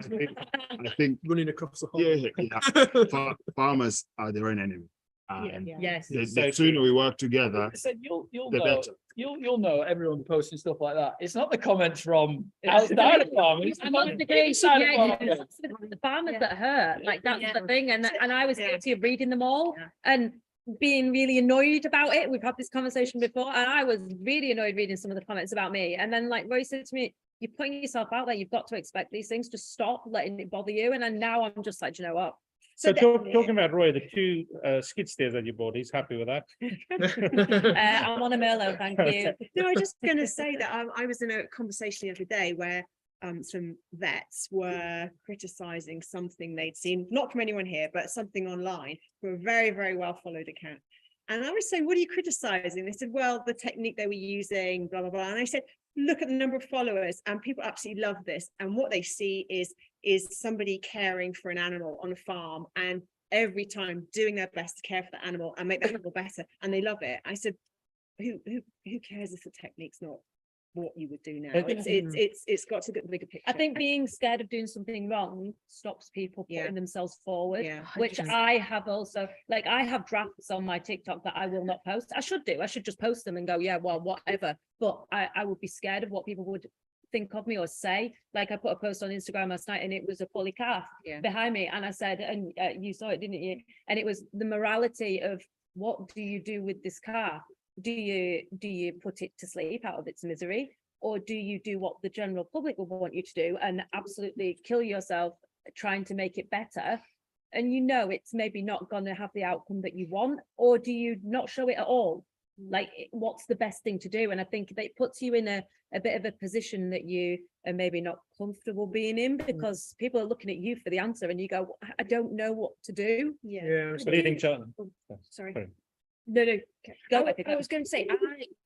I think, Running across the whole. yeah. Farmers are their own enemy. And Yes. the sooner we work together, I said, you'll the know, better. you'll know everyone posting stuff like that. It's not the comments from outside of farmers. It's the I'm comments on the from inside of yeah, farmers. it's the farmers that hurt, like that's Yeah. the thing, and I was Yeah. guilty of reading them all Yeah. and being really annoyed about it. We've had this conversation before, and I was really annoyed reading some of the comments about me. And then like Roy said to me, "You're putting yourself out there. You've got to expect these things. Just stop letting it bother you." And then now I'm just like, "Do you know what?" So talking about Roy, the two skid steers that you bought, he's happy with that. I'm on a Merlot, thank you. No, I was just going to say that I was in a conversation the other day where some vets were criticizing something they'd seen, not from anyone here, but something online from a very, very well followed account. And I was saying, what are you criticizing? They said, well, the technique they were using, blah, blah, blah. And I said, look at the number of followers, and people absolutely love this. And what they see is somebody caring for an animal on a farm and every time doing their best to care for the animal and make the animal better, and they love it. I said, who cares if the technique's not what you would do now? It's got to get the bigger picture. I think being scared of doing something wrong stops people Yeah. putting themselves forward, Yeah, which 100%. I have also, like I have drafts on my TikTok that I will not post. I should just post them and go, yeah, well, whatever. But I would be scared of what people would think of me or say. Like I put a post on Instagram last night and it was a poly calf behind me. And I said, and you saw it, didn't you? And it was the morality of what do you do with this calf? Do you put it to sleep out of its misery, or do you do what the general public will want you to do and absolutely kill yourself trying to make it better? And it's maybe not going to have the outcome that you want, or do you not show it at all? Like, what's the best thing to do? And I think that puts you in a bit of a position that you are maybe not comfortable being in, because people are looking at you for the answer and you go, I don't know what to do. Yeah. What do you think, Charlie? Sorry. No, go. I was going to say,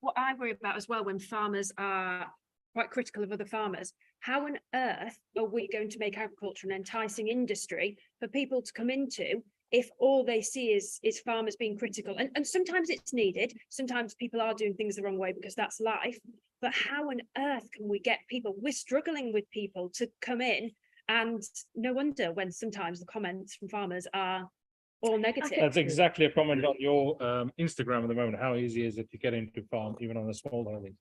what I worry about as well when farmers are quite critical of other farmers, how on earth are we going to make agriculture an enticing industry for people to come into if all they see is farmers being critical? And sometimes it's needed. Sometimes people are doing things the wrong way because that's life. But how on earth can we get people? We're struggling with people to come in, and no wonder when sometimes the comments from farmers are all negative. That's exactly a comment on your Instagram at the moment. How easy is it to get into farm, even on a small holding?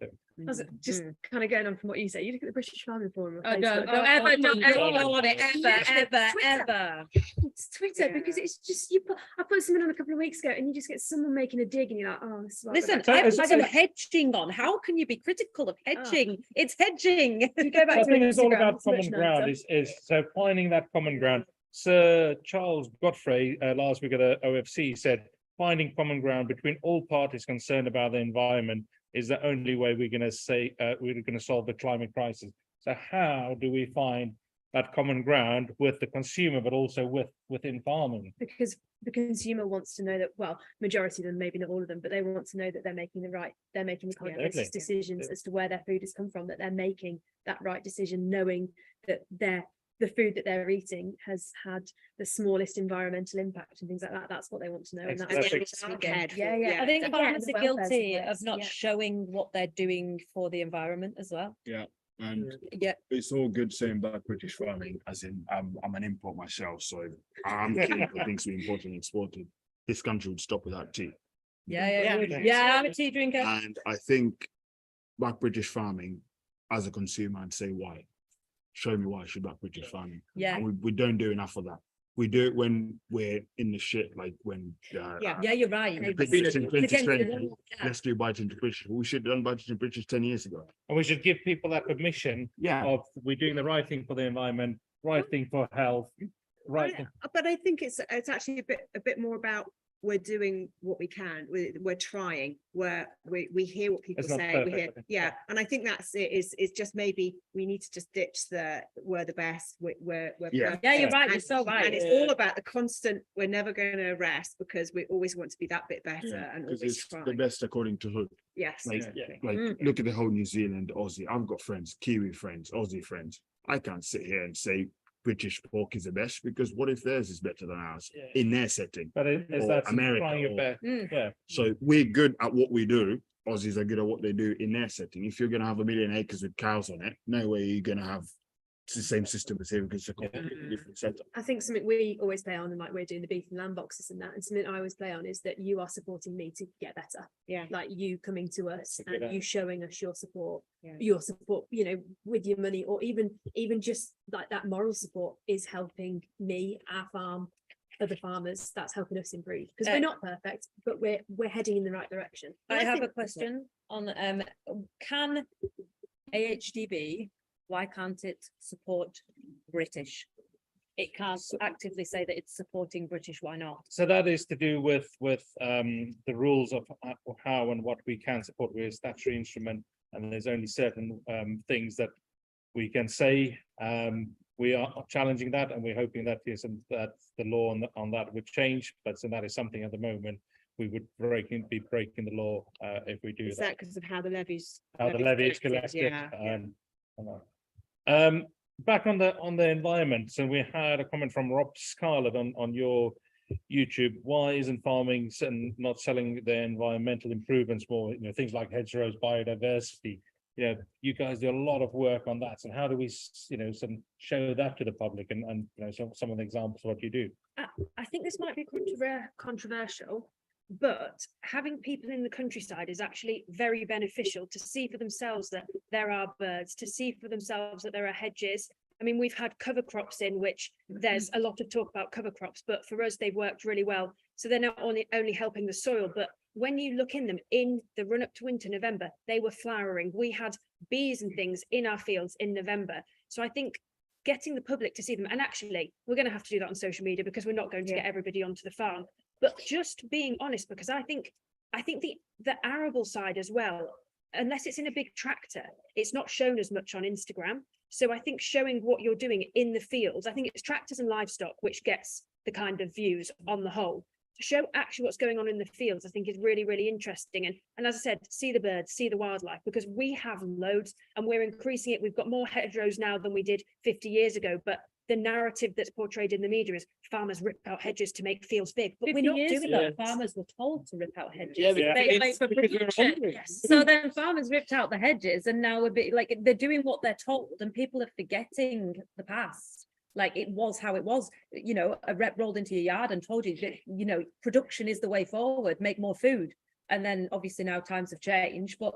Just kind of going on from what you say, you look at the British Farming Forum. on Oh, Facebook. don't ever oh, go on it, ever. It's Twitter, because it's just I put something on a couple of weeks ago and you just get someone making a dig and you're like, oh, this is what I've Listen, got. I've had some hedging on. How can you be critical of hedging? It's hedging. You go back I to think it's all Instagram, about it's much common ground. nicer. Is so finding that common ground. Sir Charles Godfrey last week at the OFC said finding common ground between all parties concerned about the environment is the only way we're going to say we're going to solve the climate crisis. So how do we find that common ground with the consumer, but also within farming? Because the consumer wants to know that, well, majority of them, maybe not all of them, but they want to know that they're making the conscious Totally. decisions as to where their food has come from, that they're making that right decision, knowing that the food that they're eating has had the smallest environmental impact and things like that. That's what they want to know. And that's That's yeah. I think Again, farmers the are welfare guilty supplies, of not yeah. showing what they're doing for the environment as well. and Yeah. it's all good saying about British farming, as in I'm an import myself, so I'm keen for things to be imported and exported. This country would stop without tea. Yeah, I'm a tea drinker. And I think back British farming as a consumer and say why. Show me why I should back British farming. Yeah. And we don't do enough of that. we do it when we're in the shit, like when Yeah. Yeah, you're right. the British in Against the 2020, law, yeah. let's do biting to British. We should have done biting to British 10 years ago. And we should give people that permission Yeah. of we're doing the right thing for the environment, right thing for health, right thing. But I think it's actually a bit more about we're doing what we can. We're trying. We hear what people It's not say. We perfect, hear, I think. yeah. And I think that's it. Is just maybe we need to just ditch we're the best. We're Yeah. Yeah, you're perfect. right, you're And- so right. And it's all about the constant. We're never going to rest because we always want to be that bit better and Because always it's try. the best according to who. Yes. Like, exactly. like Mm. look at the whole New Zealand, Aussie. I've got friends, Kiwi friends, Aussie friends. I can't sit here and say British pork is the best because what if theirs is better than ours Yeah. in their setting? But is Or that America trying your or- best? Mm. Yeah. So we're good at what we do. Aussies are good at what they do in their setting. If you're going to have 1 million acres with cows on it, no way you're going to have it's the same system as here because it's a completely different setup. I think something we always play on, and like we're doing the beef and lamb boxes and that, and something I always play on is that you are supporting me to get better. Yeah. Like you coming to us That's a good and you showing us your support, Yeah. you know, with your money, or even just like that moral support is helping me, our farm, other farmers. That's helping us improve because we're not perfect, but we're heading in the right direction. I have a question on, can AHDB, why can't it support British? It can't actively say that it's supporting British, why not? So that is to do with the rules of how and what we can support with a statutory instrument, and there's only certain things that we can say. We are challenging that, and we're hoping that that the law on that would change. But so that is something at the moment we would be breaking the law if we do Is that. that because of how the levies? How the levy is collected. Back on the environment, so we had a comment from Rob Scarlett on your YouTube. Why isn't farming and not selling the environmental improvements more? You know, things like hedgerows, biodiversity. You know, you guys do a lot of work on that. So how do we, show that to the public and some of the examples of what you do? I think this might be controversial, but having people in the countryside is actually very beneficial to see for themselves that there are birds, to see for themselves that there are hedges. I mean, we've had cover crops in which there's a lot of talk about cover crops, but for us, they've worked really well. So they're not only helping the soil, but when you look in them in the run up to winter, November, they were flowering. We had bees and things in our fields in November. So I think getting the public to see them, and actually we're going to have to do that on social media because we're not going to get everybody onto the farm, but just being honest, because I think the arable side as well, unless it's in a big tractor, it's not shown as much on Instagram. So I think showing what you're doing in the fields, I think it's tractors and livestock which gets the kind of views on the whole. To show actually what's going on in the fields, I think is really, really interesting. And as I said, see the birds, see the wildlife, because we have loads and we're increasing it. We've got more hedgerows now than we did 50 years ago, but the narrative that's portrayed in the media is farmers rip out hedges to make fields big, but we're 50 not years doing ago, that. farmers were told to rip out hedges. Yeah, For production. Yes. So then farmers ripped out the hedges and now they're doing what they're told and people are forgetting the past. Like it was how it was, a rep rolled into your yard and told you that, production is the way forward, make more food. And then obviously now times have changed, but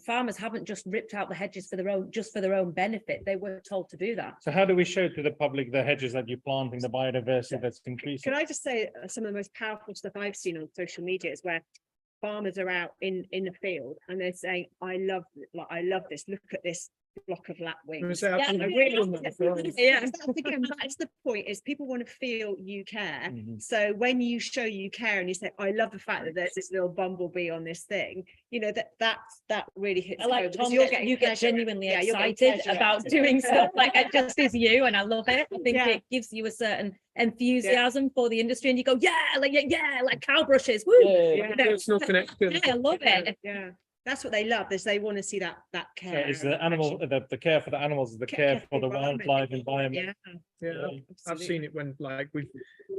farmers haven't just ripped out the hedges for their own benefit. They were told to do that. So how do we show to the public the hedges that you're planting, the biodiversity that's increasing? Can I just say some of the most powerful stuff I've seen on social media is where farmers are out in the field and they're saying, I love this, look at this block of lapwings. Yeah. Again, that's the point, is people want to feel you care. Mhm. So when you show you care and you say, I love the fact that there's this little bumblebee on this thing, that really hits I like home, because Tom, you're that getting you get pleasure. genuinely Yeah, you're getting excited pleasure about out of doing it. stuff like it just is you, and I love it. I think Yeah. it gives you a certain enthusiasm for the industry, and you go, like cow brushes. Woo! Yeah, personal connection. Yeah, I love it. Yeah, that's what they love, is they want to see that care. Is the animal, the care for the animals, is the Care care for the environment. wildlife environment. Yeah. Yeah, I've seen it when we've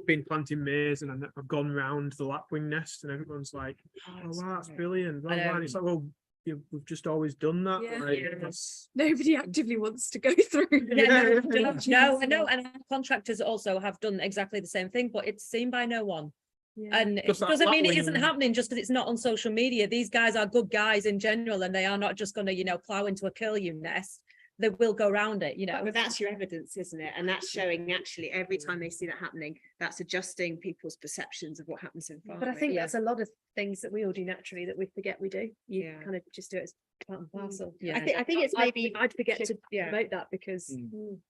been planting maize and I've gone round the lapwing nest and everyone's like, oh wow, that's brilliant. I know. And it's like, well, we've just always done that. Yeah. Like, Yeah. that's- Nobody actively wants to go through. No, I know, and our contractors also have done exactly the same thing, but it's seen by no one. And it Just that doesn't mean it lapwing. isn't happening just because it's not on social media. These guys are good guys in general, and they are not just going to, plow into a curlew nest. they will go around it, you know. But that's your evidence, isn't it? And that's showing actually every time they see that happening, that's adjusting people's perceptions of what happens in farming. But I think Yeah. that's a lot of things that we all do naturally that we forget we do. You Yeah. kind of just do it as part and parcel. Yeah. I think it's maybe, I'd forget to yeah. promote that because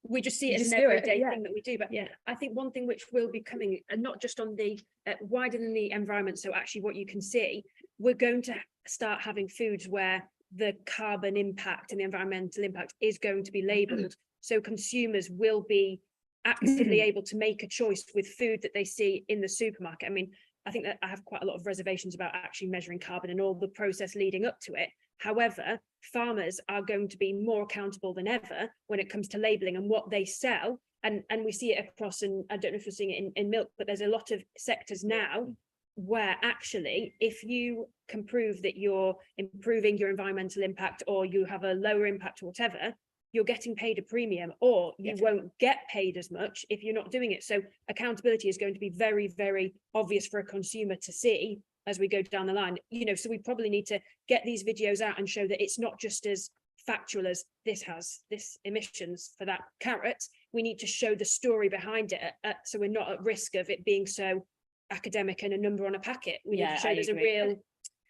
We just see you it as just an do it, everyday yeah. thing that we do, but yeah, I think one thing which will be coming, and not just on the wider than the environment, so actually what you can see, we're going to start having foods where the carbon impact and the environmental impact is going to be labelled. So consumers will be actively able to make a choice with food that they see in the supermarket. I mean, I think that I have quite a lot of reservations about actually measuring carbon and all the process leading up to it. However, farmers are going to be more accountable than ever when it comes to labelling and what they sell. And we see it across, and I don't know if you're seeing it in milk, but there's a lot of sectors now where actually, if you can prove that you're improving your environmental impact or you have a lower impact or whatever, you're getting paid a premium, or you won't get paid as much if you're not doing it. So accountability is going to be very, very obvious for a consumer to see as we go down the line, you know. So we probably need to get these videos out and show that it's not just as factual as this has this emissions for that carrot. We need to show the story behind it, so we're not at risk of it being so academic and a number on a packet. We need to show there's a real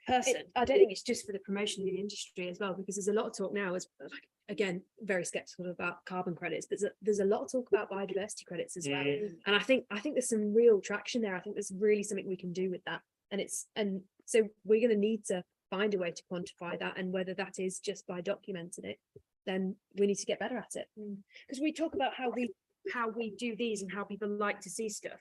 person. I don't think it's just for the promotion of the industry as well, because there's a lot of talk now, as like, again, very skeptical about carbon credits, but there's a lot of talk about biodiversity credits as well. And I think there's some real traction there. I think there's really something we can do with that. And so we're going to need to find a way to quantify that, and whether that is just by documenting it, then we need to get better at it. Because we talk about how we do these and how people like to see stuff.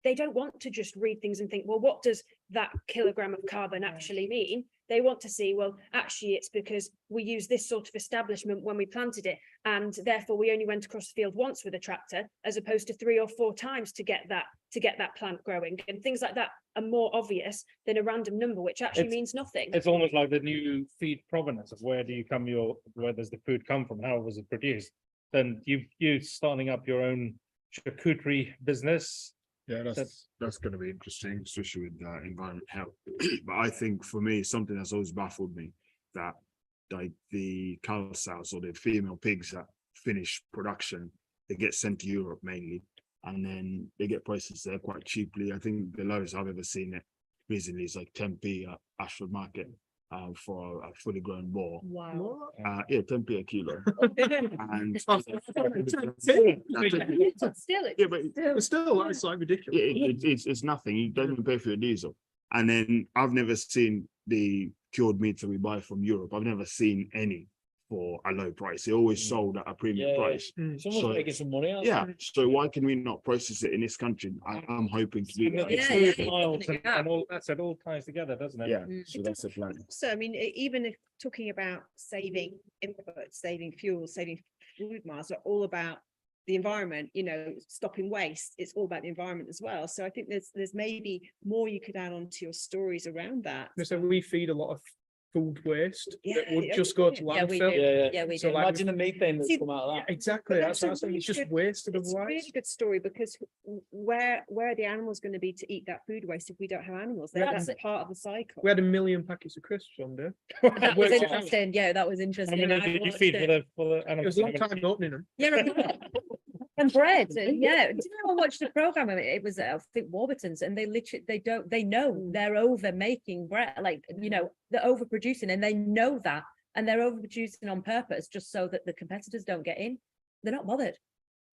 They don't want to just read things and think, well, what does that kilogram of carbon actually mean? They want to see, well, actually, it's because we use this sort of establishment when we planted it, and therefore we only went across the field once with a tractor, as opposed to 3 or 4 times to get that plant growing. And things like that are more obvious than a random number, which actually means nothing. It's almost like the new feed provenance of where does the food come from? How was it produced? Then you starting up your own charcuterie business. Yeah, that's going to be interesting, especially with environment health. But I think for me, something that's always baffled me, that like the cow sows or the female pigs that finish production, they get sent to Europe mainly, and then they get processed there quite cheaply. I think the lowest I've ever seen it recently is like 10p at Ashford Market for a fully grown boar. wow. Yeah, 10p a kilo. And Still, but Still, it's like ridiculous. it's nothing. You don't even pay for your diesel. And then I've never seen the cured meats that we buy from Europe. I've never seen any for a low price. They always sold at a premium price. It's almost So- making some money out of Yeah. it. So why can we not process it in this country? I'm hoping to do that. Yeah, Food yeah. miles and all that's it all ties together, doesn't it? Yeah, so that's the plan. So, I mean, even if talking about saving input, saving fuel, saving food miles, are all about the environment, you know, stopping waste. It's all about the environment as well. So I think there's maybe more you could add on to your stories around that. So we feed a lot of food waste that Yeah, would yeah, just go to Yeah, we landfill. do. Yeah, we So do. like- Imagine the methane that's See, come out of that. Exactly, But that's that's a what I'm saying. really It's just good- wasted It's a otherwise. really good story, because where are the animals going to be to eat that food waste if we don't have animals? Yeah. That's part of the cycle. We had 1 million packets of crisps one day. That was Worked it out. interesting. Yeah, that was How interesting. many I did you watched feed it. for the It animals? was a long time opening them. Yeah, and bread. Yeah, did you ever watch the program? It was I think Warburton's, and they literally they know they're over making bread, like, you know, they're overproducing, and they know that, and they're overproducing on purpose just so that the competitors don't get in. They're not bothered.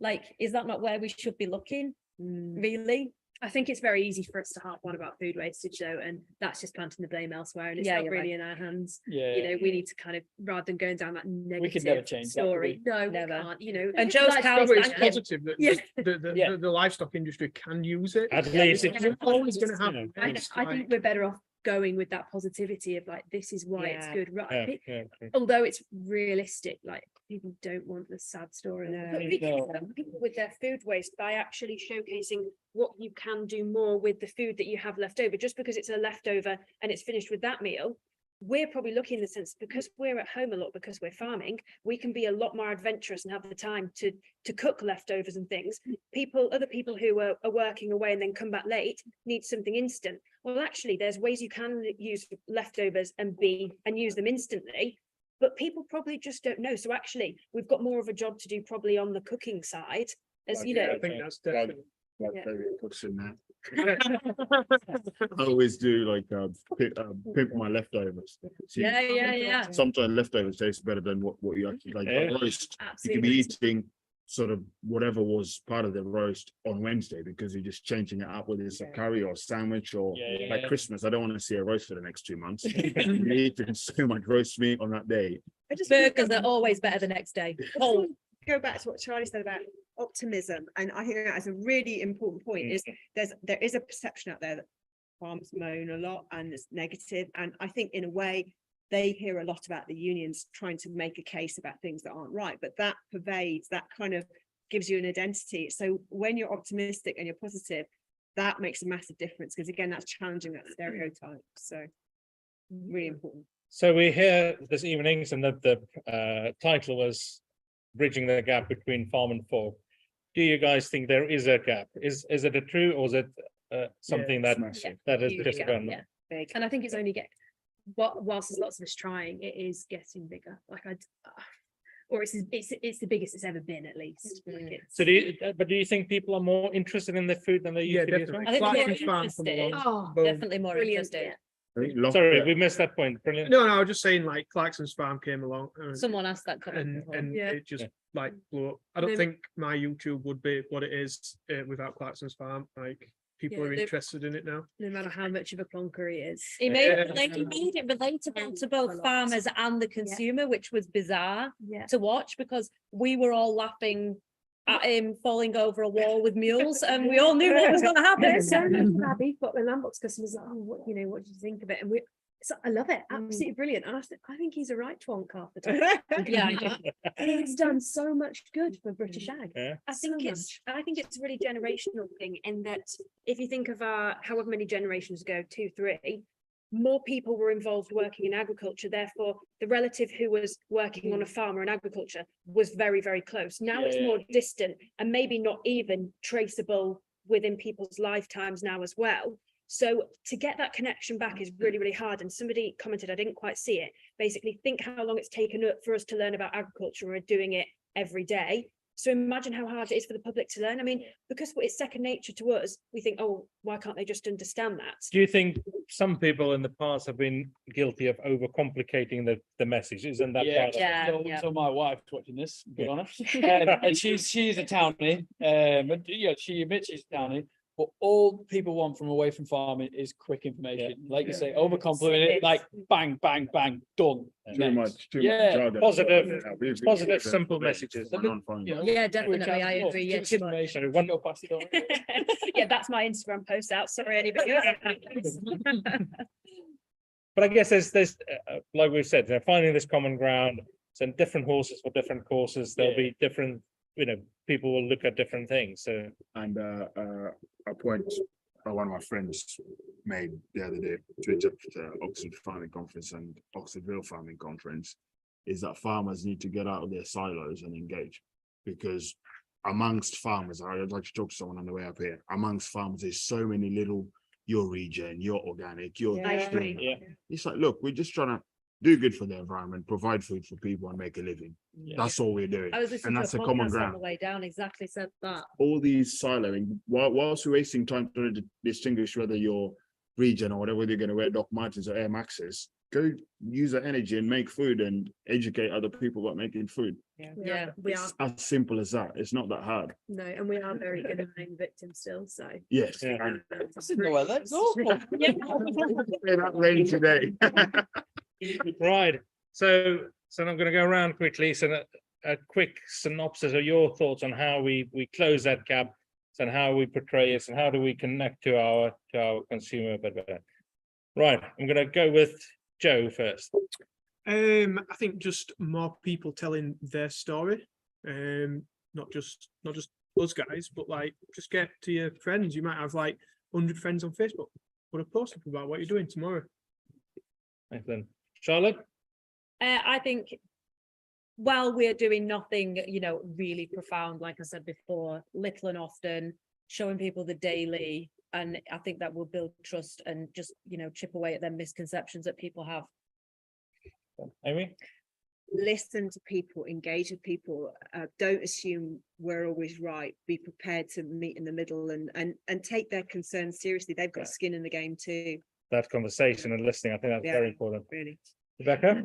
Like, is that not where we should be looking? Really? I think it's very easy for us to harp on about food wastage though, and that's just planting the blame elsewhere, and it's Yeah, not you're really in our hands. Yeah. You know, we need to kind of, rather than going down that negative never change that, could story. No, we Never. can't, you know. And Joe's Like, cows But it's thank you. positive that Yeah. the livestock industry can use it. At least It's it's always going to have. I waste, I think like- we're better off going with that positivity of like, this is why it's Yeah. good, right? yeah. Although it's realistic, like people don't want the sad story. No. But we can help people with their food waste by actually showcasing what you can do more with the food that you have left over. Just because it's a leftover and it's finished with that meal, we're probably looking in the sense, because we're at home a lot, because we're farming, we can be a lot more adventurous and have the time to cook leftovers and things. Other people who are working away and then come back late need something instant. Well, actually, there's ways you can use leftovers and use them instantly. but people probably just don't know. So actually, we've got more of a job to do probably on the cooking side, as Like, you know. I think that's definitely. Like Yeah. Flavian cooks in there. I always do like pimp my leftovers. See, Yeah. sometimes leftovers taste better than what you actually like. Yeah. Roast, you Absolutely. could be eating sort of whatever was part of the roast on Wednesday because you're just changing it up, whether it's a curry or a sandwich or like Christmas. I don't want to see a roast for the next 2 months. You're eating so much roast meat on that day. I just Burgers are always better the next day. I'll go back to what Charlie said about optimism, and I think that is a really important point. Is there is a perception out there that farmers moan a lot and it's negative, and I think in a way they hear a lot about the unions trying to make a case about things that aren't right, but that pervades, that kind of gives you an identity. So when you're optimistic and you're positive, that makes a massive difference, because again, that's challenging that stereotype. So really important. So we're here this evening, and the title was Bridging the Gap Between Farm and Fork. Do you guys think there is a gap? Is it a true, or is it something it's that massive. that is Huge just gap, gone? yeah. Big. And I think it's only whilst there's lots of us trying, it is getting bigger. Like or it's the biggest it's ever been, at least. Like it's- So but do you think people are more interested in the food than they used Yeah, to be as well? definitely. I think Clarkson's they're farm come interested. along. Oh, Boom. Definitely more Brilliant, interested. yeah. I think lots Sorry, of- we missed that point. Brilliant. No, I was just saying like Clarkson's farm came along Someone asked that comment. and before. and Yeah. it just Yeah. like blew up. I don't Then- think my YouTube would be what it is without Clarkson's farm. Like people Yeah, are they- interested in it now. no matter how much of a plonker he is. He made Yeah. he made it relatable to both A lot. farmers and the consumer, which was bizarre Yeah. to watch, because we were all laughing at him falling over a wall with mules, and we all knew what was going to happen. There's so many of our beef and lamb box customers like, oh, what do you think of it? And I love it, absolutely brilliant. And I think he's a right twonk half the time. Yeah. He's done so much good for British ag. Yeah. I think it's a really generational thing, in that if you think of however many generations ago, 2, 3, more people were involved working in agriculture. Therefore, the relative who was working on a farm or in agriculture was very, very close. Now it's more distant and maybe not even traceable within people's lifetimes now as well. So to get that connection back is really, really hard. And somebody commented, I didn't quite see it. Basically, think how long it's taken for us to learn about agriculture. We're doing it every day. So imagine how hard it is for the public to learn. I mean, because it's second nature to us, we think, oh, why can't they just understand that? Do you think some people in the past have been guilty of overcomplicating the message? Isn't that part of it? Yeah. So my wife's watching this, to be Yeah. honest. And she's a townie, and she admits she's a townie. But all people want from away from farming is quick information. Like you say, overcomplicated it, like bang, bang, bang, done. Too Next. much Yeah, jargon. positive- Yeah, we've- positive, we've- simple we've- messages. we're non-farming. You know, Yeah, quick definitely, out, I oh, agree, give us yes, information, but- one- go pass it on. Yeah, that's my Instagram post out. Sorry, anybody else. But I guess there's like we've said, they're finding this common ground. So different horses for different courses. There'll be different, people will look at different things. So And a point one of my friends made the other day to the Oxford Farming Conference and Oxfordville Farming Conference is that farmers need to get out of their silos and engage, because amongst farmers, I'd like to talk to someone on the way up here. Amongst farmers, there's so many little, your region, your organic, your. I agree. yeah, It's like, look, we're just trying to do good for the environment, provide food for people, and make a living. Yeah. That's all we're doing. I was listening And to that's a a common podcast on ground. the way down, exactly said that. All these siloing, whilst we're wasting time trying to distinguish whether your region or whatever you're going to wear Doc Martens or Air Maxes, go use that energy and make food and educate other people about making food. Yeah, we are. It's as simple as that. It's not that hard. No, and we are very good at playing victim still. So Yes. Yeah. and- Well, that's awful. Say that rain today. right. So I'm going to go around quickly. So a quick synopsis of your thoughts on how we close that gap and how we portray it and how do we connect to our consumer better. Right. I'm going to go with Joe first. I think just more people telling their story. Not just us guys, but like just get to your friends. You might have like 100 friends on Facebook. Put a post up about what you're doing tomorrow. Excellent. Charlotte? I think while we're doing nothing, really profound, like I said before, little and often, showing people the daily, and I think that will build trust and just, chip away at them misconceptions that people have. Amy? listen to people, engage with people, don't assume we're always right, be prepared to meet in the middle and take their concerns seriously. They've got skin in the game too. That conversation and listening, I think that's Yeah, very important. really. Rebecca?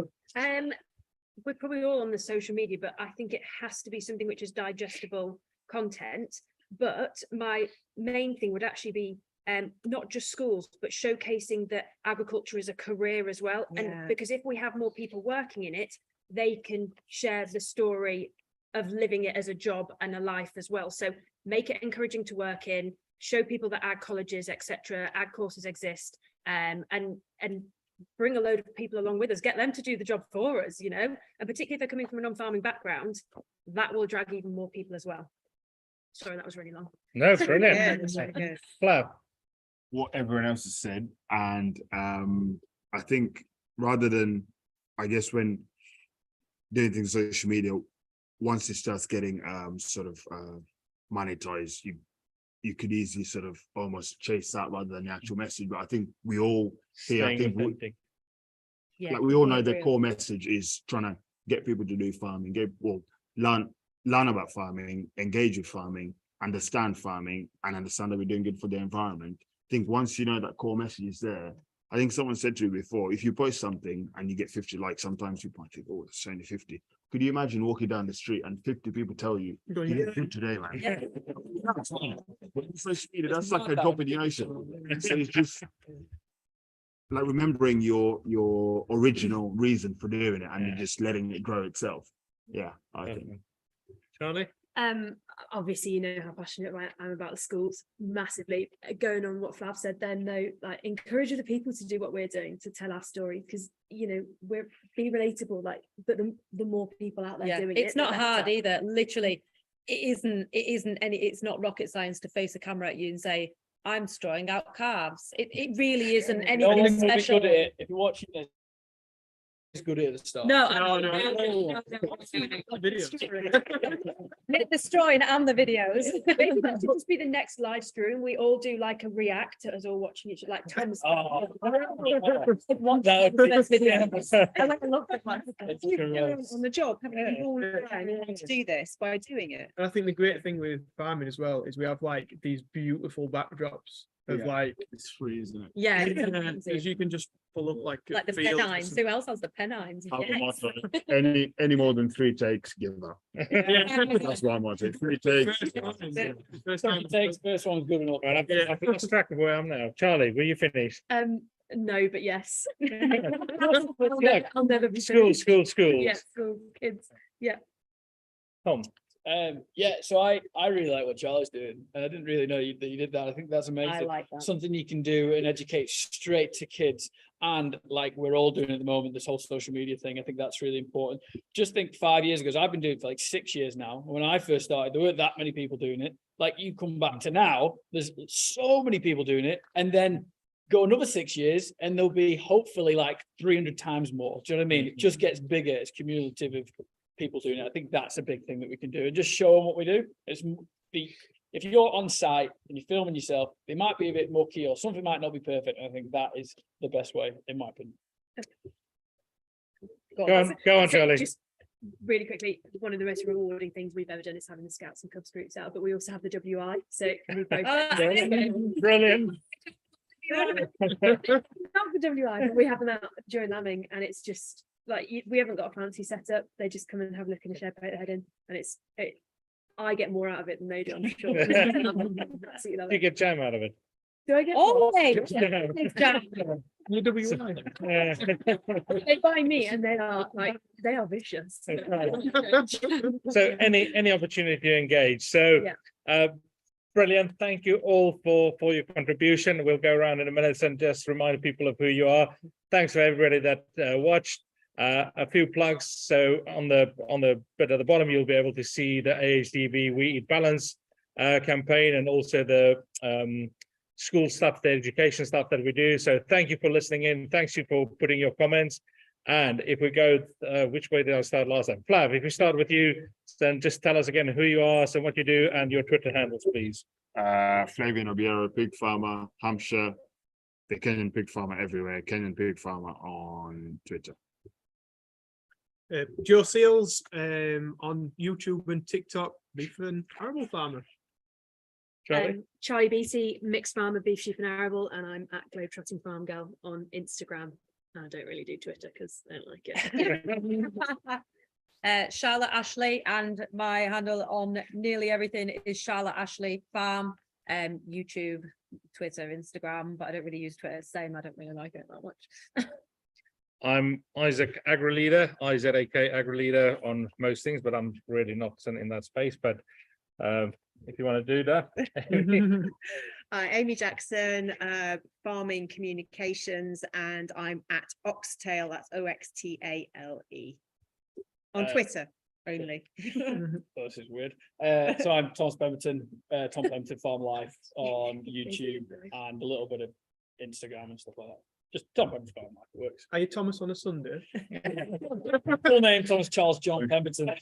We're probably all on the social media, but I think it has to be something which is digestible content. But my main thing would actually be not just schools, but showcasing that agriculture is a career as well. Yeah. And because if we have more people working in it, they can share the story of living it as a job and a life as well. So make it encouraging to work in, show people that ag colleges, etc., ag courses exist, and bring a load of people along with us, get them to do the job for us, you know, and particularly if they're coming from a non-farming background, that will drag even more people as well. Sorry, that was really long. No, Yeah, brilliant. that's very good. Flav? What everyone else has said, and I think rather than, I guess, when doing things on social media, once it starts getting sort of monetized, you could easily sort of almost chase that rather than the actual message. But I think we all here, I think like we all know the core message is trying to get people to do farming, learn about farming, engage with farming, understand farming, and understand that we're doing good for the environment. I think once you know that core message is there, I think someone said to me before, if you post something and you get 50 likes, sometimes you might think, oh, it's only 50. Could you imagine walking down the street and 50 people tell you, you did good today, man? Yeah. That's like a drop in the ocean. So it's just like remembering your original reason for doing it and you're just letting it grow itself. Yeah, I think. Charlie? Obviously, you know how passionate I am about the schools, massively. Going on what Flav said then, though, like encourage other people to do what we're doing, to tell our story, because you know we're be relatable, like, but the more people out there doing it's it, not the hard better. either. Literally, it's not rocket science to face a camera at you and say, I'm strawing out calves. It really isn't No anything one will be special. good at it. If you're watching this, it's good at the start. No, the strawing and the videos. Maybe that should just be the next live stream. We all do like a react as all watching each, like Tom's. Oh. And I love it, like, on the job, haven't you all learned to do this by doing it? And I think the great thing with farming as well is we have like these beautiful backdrops of like, It's free, isn't it? Yeah, because you can just pull up like like the fields or penines. something. Who else has the penines? Have a Yes. motto. Any more than 3 takes, give up. That's my motto. 3 takes. First time. First one's good enough. Right, I've lost track of where I am now. Charlie, were you finished? No, but yes. Yeah. I'll never be Schools. Yeah, school kids. Tom? Yeah, so I really like what Charlie's doing, and I didn't really know that you did that. I think that's I amazing. like that. Something you can do and educate straight to kids, and like we're all doing at the moment, this whole social media thing. I think that's really important. Just think 5 years ago, 'cause I've been doing it for like 6 years now. When I first started, there weren't that many people doing it. Like you come back to now, there's so many people doing it, and then go another 6 years and there'll be hopefully like 300 times more. Do you know what I mean? It just gets bigger. It's cumulative of people doing it. I think that's a big thing that we can do, and just show them what we do. If you're on site and you're filming yourself, they might be a bit mucky or something might not be perfect. And I think that is the best way, in my opinion. Go on, Charlie. Just really quickly, one of the most rewarding things we've ever done is having the Scouts and Cubs groups out, but we also have the WI, so it can be both. Brilliant. Not the WI, but we have them out during lambing, and it's just like we haven't got a fancy setup. They just come and have a look in the shed, put their head in, and I get more out of it than they do, I'm sure. Absolutely love You it. get jam out of it. Do I get Oh, more? You WI. They buy me, and they are vicious. So any opportunity to engage. So brilliant. Thank you all for your contribution. We'll go around in a minute and just remind people of who you are. Thanks for everybody that watched. A few plugs. So on the bit at the bottom, you'll be able to see the AHDB We Eat Balance campaign, and also the school stuff, the education stuff that we do. So thank you for listening in. Thanks you for putting your comments. And if we go, which way did I start last time? Flav, if we start with you, then just tell us again who you are, so what you do, and your Twitter handles, please. Flavian Obiero, pig farmer, Hampshire, the Kenyan pig farmer everywhere, Kenyan pig farmer on Twitter. Joe Seels on YouTube and TikTok, beef and arable farmer. Charlie? Charlie Beaty, mixed farmer, beef, sheep and arable, and I'm at Globetrotting Farm Girl on Instagram. I don't really do Twitter because I don't like it. Charlotte Ashley, and my handle on nearly everything is Charlotte Ashley Farm, YouTube, Twitter, Instagram, but I don't really use Twitter. Same, I don't really like it that much. I'm Isaac AgriLeader, IZAK AgriLeader on most things, but I'm really not in that space. But if you want to do that. Amy Jackson, farming communications, and I'm at Oxtail, that's Oxtale on Twitter only. This is weird. So I'm Thomas Pemberton, Tom Pemberton Farm Life on YouTube and a little bit of Instagram and stuff like that. Just Tom Pemberton Farm Life, it works. Are you Thomas on a Sunday? Full name Thomas Charles John Pemberton. My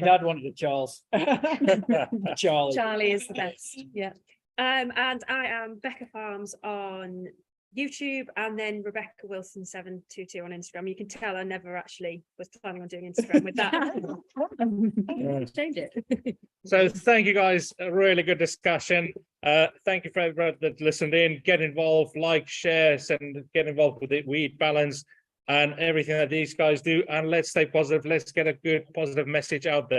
dad wanted a Charles. Charlie. Charlie is the best, yeah. And I am Becca Farms on YouTube, and then Rebecca Wilson 722 on Instagram. You can tell I never actually was planning on doing Instagram with that. Change it. So thank you guys, a really good discussion. Thank you for everybody that listened in. Get involved, like, share, and get involved with the weed balance and everything that these guys do. And let's stay positive. Let's get a good positive message out there.